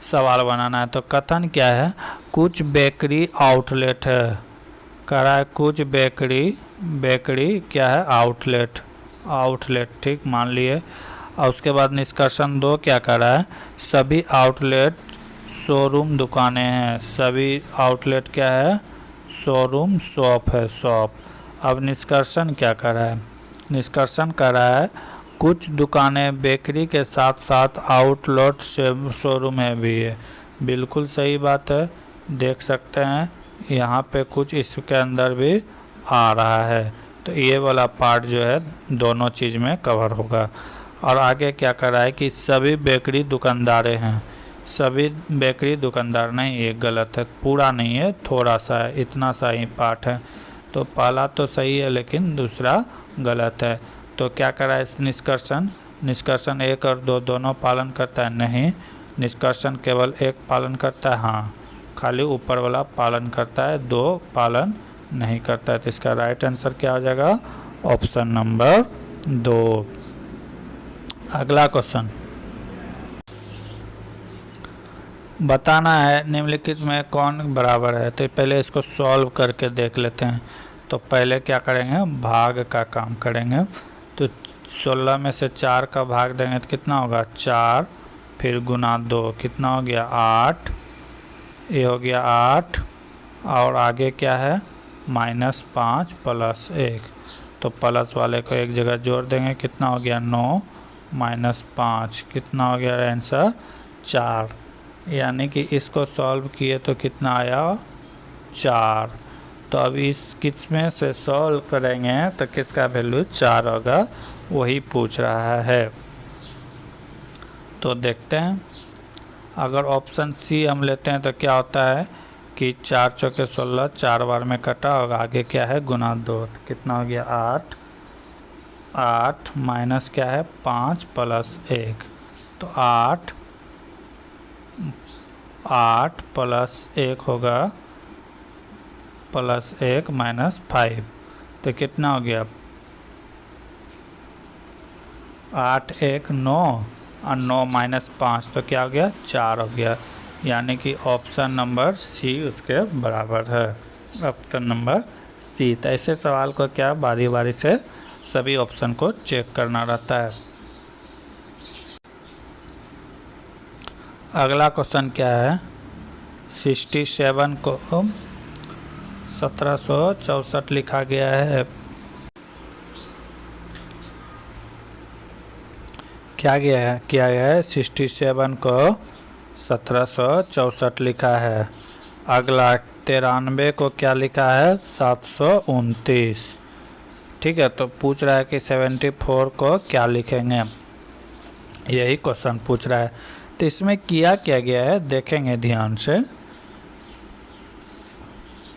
सवाल बनाना है। तो कथन क्या है, कुछ बेकरी आउटलेट है, कह रहा है कुछ बेकरी क्या है, आउटलेट, ठीक मान लिए। और उसके बाद निष्कर्षण 2 क्या कर रहा है, सभी आउटलेट शोरूम दुकानें हैं। सभी आउटलेट क्या है, शोरूम, शॉप है, शॉप। अब निष्कर्षण क्या कर रहा है, निष्कर्षण कर रहा है कुछ दुकानें बेकरी के साथ साथ आउटलेट शोरूम है भी है। बिल्कुल सही बात है, देख सकते हैं यहाँ पे कुछ इसके अंदर भी आ रहा है। तो ये वाला पार्ट जो है दोनों चीज़ में कवर होगा। और आगे क्या कर रहा है कि सभी बेकरी दुकानदारें हैं। सभी बेकरी दुकानदार नहीं, ये गलत है, पूरा नहीं है, थोड़ा सा है, इतना सा ही पार्ट है। तो पहला तो सही है लेकिन दूसरा गलत है। तो क्या कर रहा है इस निष्कर्षण 1 और 2 दोनों पालन करता है, नहीं। निष्कर्षण केवल 1 पालन करता है, हाँ, खाली ऊपर वाला पालन करता है, 2 पालन नहीं करता है। तो इसका राइट आंसर क्या हो जाएगा, ऑप्शन नंबर 2। अगला क्वेश्चन बताना है निम्नलिखित में कौन बराबर है। तो पहले इसको सॉल्व करके देख लेते हैं। तो पहले क्या करेंगे, भाग का काम करेंगे। तो 16 में से 4 का भाग देंगे तो कितना होगा, 4, फिर गुना 2 कितना हो गया, 8, ये हो गया 8, और आगे क्या है, -5 + 1। तो प्लस वाले को एक जगह जोड़ देंगे, कितना हो गया, 9 -5 कितना हो गया आंसर, 4। यानी कि इसको सॉल्व किए तो कितना आया, 4। तो अब इस किस में से सॉल्व करेंगे तो किसका वैल्यू 4 होगा, वही पूछ रहा है। तो देखते हैं, अगर ऑप्शन सी हम लेते हैं तो क्या होता है कि 4 चौके 16, 4 बार में कटा होगा, आगे क्या है गुना 2, तो कितना हो गया 8, 8 माइनस क्या है 5 + 1, तो 8 + 1 होगा, +1 -5, तो कितना हो गया 8 1 9 और 9 -5, तो क्या हो गया 4 हो गया। यानी कि ऑप्शन नंबर सी उसके बराबर है, ऑप्शन नंबर सी। तो ऐसे सवाल को क्या बारी बारी से सभी ऑप्शन को चेक करना रहता है। अगला क्वेश्चन क्या है, 67 को 1764 लिखा गया है। क्या किया गया है, 67 को 1764 लिखा है। अगला 93 को क्या लिखा है, 729। ठीक है, तो पूछ रहा है कि 74 को क्या लिखेंगे, यही क्वेश्चन पूछ रहा है। तो इसमें किया क्या गया है देखेंगे ध्यान से।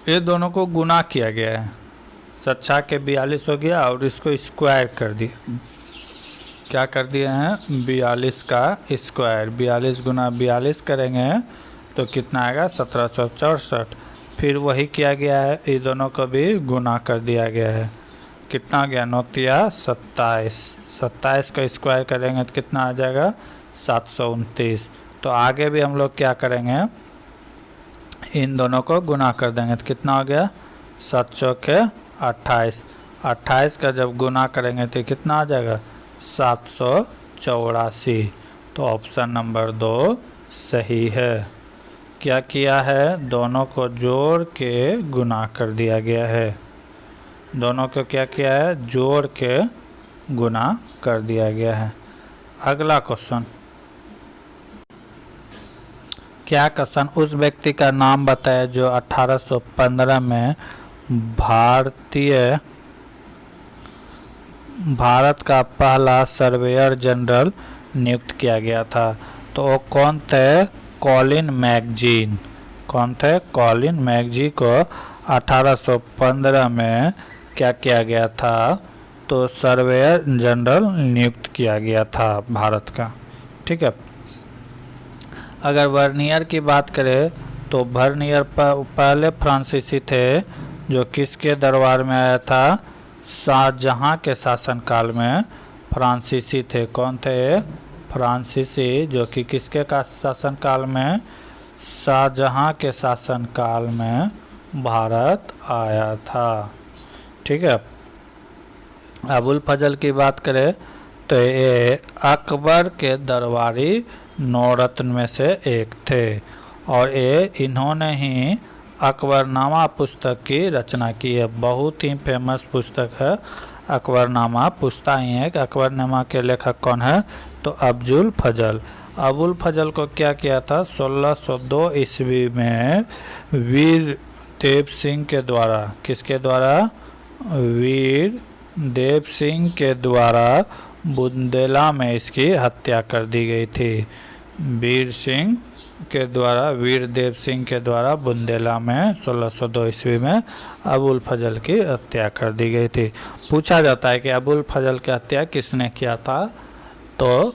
ये दोनों को गुना किया गया है, 7 के 42 हो गया और इसको स्क्वायर कर दिया। क्या कर दिए हैं, 42 का स्क्वायर, 42 गुना 42 करेंगे तो कितना आएगा, 1764। फिर वही किया गया है, ये दोनों को भी गुना कर दिया गया है। कितना गया, 9 27, 27 का स्क्वायर करेंगे तो कितना आ जाएगा, 729। तो आगे भी हम लोग क्या करेंगे, इन दोनों को गुना कर देंगे तो कितना हो गया, 7 चौके 28, 28 का जब गुना करेंगे तो कितना आ जाएगा, 784। तो ऑप्शन नंबर 2 सही है। क्या किया है, दोनों को जोड़ के गुना कर दिया गया है। दोनों को क्या किया है, जोड़ के गुना कर दिया गया है। अगला क्वेश्चन, क्या क्वेश्चन, उस व्यक्ति का नाम बताया जो 1815 में भारत का पहला सर्वेयर जनरल नियुक्त किया गया था। तो वो कौन थे, कॉलिन मैगजीन। कौन थे, कॉलिन मैगजीन को 1815 में क्या किया गया था, तो सर्वेयर जनरल नियुक्त किया गया था भारत का। ठीक है, अगर वर्नियर की बात करें तो वर्नियर पहले फ्रांसीसी थे जो किसके दरबार में आया था, शाहजहां के शासनकाल में फ्रांसीसी थे। कौन थे, फ्रांसीसी, जो कि किसके का शासनकाल में, शाहजहां के शासनकाल में भारत आया था। ठीक है, अबुल फजल की बात करें तो ये अकबर के दरबारी 9 रत्न में से एक थे और इन्होंने ही अकबरनामा पुस्तक की रचना की है। बहुत ही फेमस पुस्तक है अकबरनामा। पूछता ही है कि अकबरनामा के लेखक कौन है, तो अबुल फजल। अबुल फजल को क्या किया था, 1602 ईस्वी में वीर देव सिंह के द्वारा, किसके द्वारा, वीर देव सिंह के द्वारा बुंदेला में इसकी हत्या कर दी गई थी। वीर देव सिंह के द्वारा बुंदेला में 1602 ईस्वी में अबुल फजल की हत्या कर दी गई थी। पूछा जाता है कि अबुल फजल की हत्या किसने किया था, तो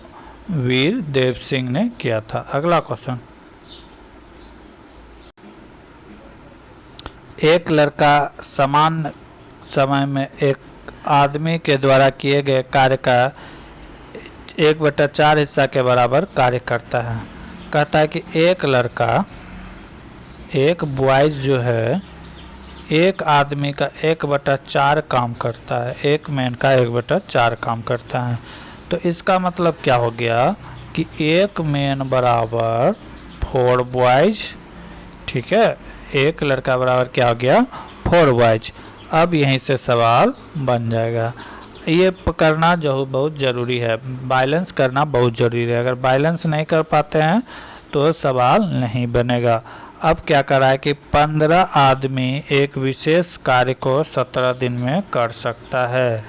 वीर देव सिंह ने किया था। अगला क्वेश्चन, एक लड़का समान समय में एक आदमी के द्वारा किए गए कार्य का 1/4 हिस्सा के बराबर कार्य करता है। कहता है कि एक लड़का, एक बॉयज जो है, एक आदमी का 1/4 काम करता है, एक मैन का 1/4 काम करता है। तो इसका मतलब क्या हो गया कि एक मैन बराबर 4 बॉयज। ठीक है, एक लड़का बराबर क्या हो गया, 4 बॉयज। अब यहीं से सवाल बन जाएगा। ये करना जो बहुत ज़रूरी है, बैलेंस करना बहुत ज़रूरी है। अगर बैलेंस नहीं कर पाते हैं तो सवाल नहीं बनेगा। अब क्या करा है कि 15 आदमी एक विशेष कार्य को 17 दिन में कर सकता है।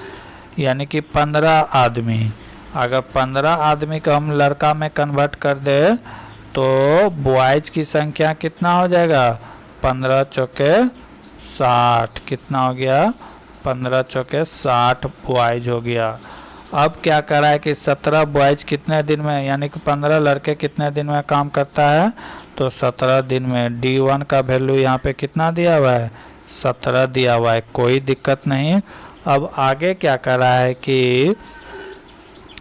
यानी कि 15 आदमी, अगर 15 आदमी को हम लड़का में कन्वर्ट कर दे तो बॉयज की संख्या कितना हो जाएगा, 15 चौके 60। कितना हो गया, 15 चौके 60 बॉयज हो गया। अब क्या करा है कि 17 बॉयज कितने दिन में, यानी कि 15 लड़के कितने दिन में काम करता है, तो 17 दिन में। D1 का वैल्यू यहाँ पे कितना दिया हुआ है, 17 दिया हुआ है, कोई दिक्कत नहीं। अब आगे क्या करा है कि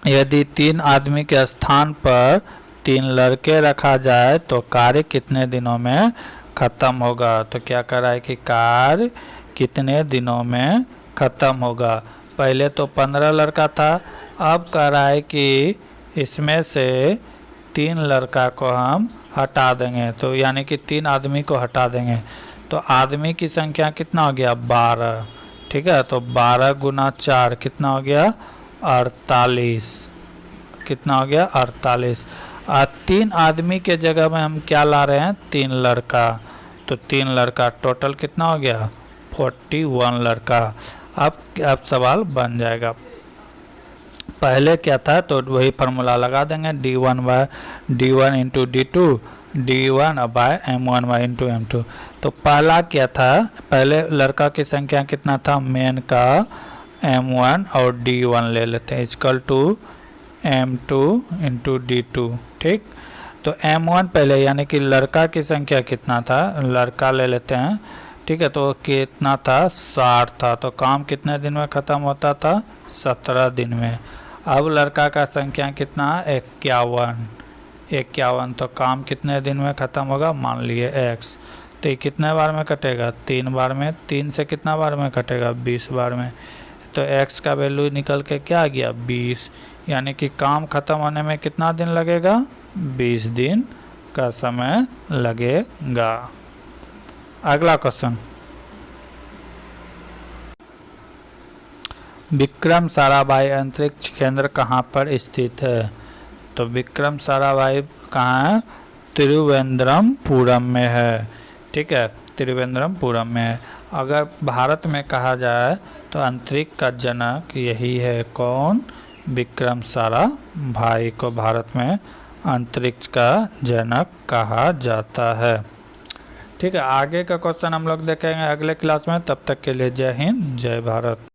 यदि 3 आदमी के स्थान पर 3 लड़के रखा जाए तो कार्य कितने दिनों में ख़त्म होगा। तो क्या करा है कि कार्य कितने दिनों में ख़त्म होगा। पहले तो 15 लड़का था, अब कह रहा है कि इसमें से 3 लड़का को हम हटा देंगे, तो यानी कि 3 आदमी को हटा देंगे। तो आदमी की संख्या कितना हो गया 12, ठीक है। तो 12 गुना 4 कितना हो गया 48, कितना हो गया 48। 3 आदमी के जगह में हम क्या ला रहे हैं 3 लड़का, तो 3 लड़का टोटल कितना हो गया 41 लड़का। अब सवाल बन जाएगा। पहले क्या था तो वही फार्मूला लगा देंगे D1 into D2 D1 bye M1 by into M2। तो पहला क्या था, पहले लड़का की संख्या कितना था मेन का M1 और D1 ले लेते हैं equal to M2 into D2, ठीक। तो M1 पहले यानी कि लड़का की संख्या कितना था, लड़का ले लेते हैं, ठीक है। तो कितना था 60 था, तो काम कितने दिन में ख़त्म होता था 17 दिन में। अब लड़का का संख्या कितना 51, तो काम कितने दिन में ख़त्म होगा मान लिए x। तो ये कितने बार में कटेगा 3 बार में, 3 से कितना बार में कटेगा 20 बार में। तो x का वैल्यू निकल के क्या आ गया 20, यानी कि काम ख़त्म होने में कितना दिन लगेगा 20 दिन का समय लगेगा। अगला क्वेश्चन, विक्रम साराभाई अंतरिक्ष केंद्र कहाँ पर स्थित है। तो विक्रम साराभाई कहाँ है तिरुवनंतपुरम में है, ठीक है, तिरुवनंतपुरम में है। अगर भारत में कहा जाए तो अंतरिक्ष का जनक यही है, कौन विक्रम साराभाई को भारत में अंतरिक्ष का जनक कहा जाता है, ठीक है। आगे का क्वेश्चन हम लोग देखेंगे अगले क्लास में, तब तक के लिए जय हिंद जय भारत।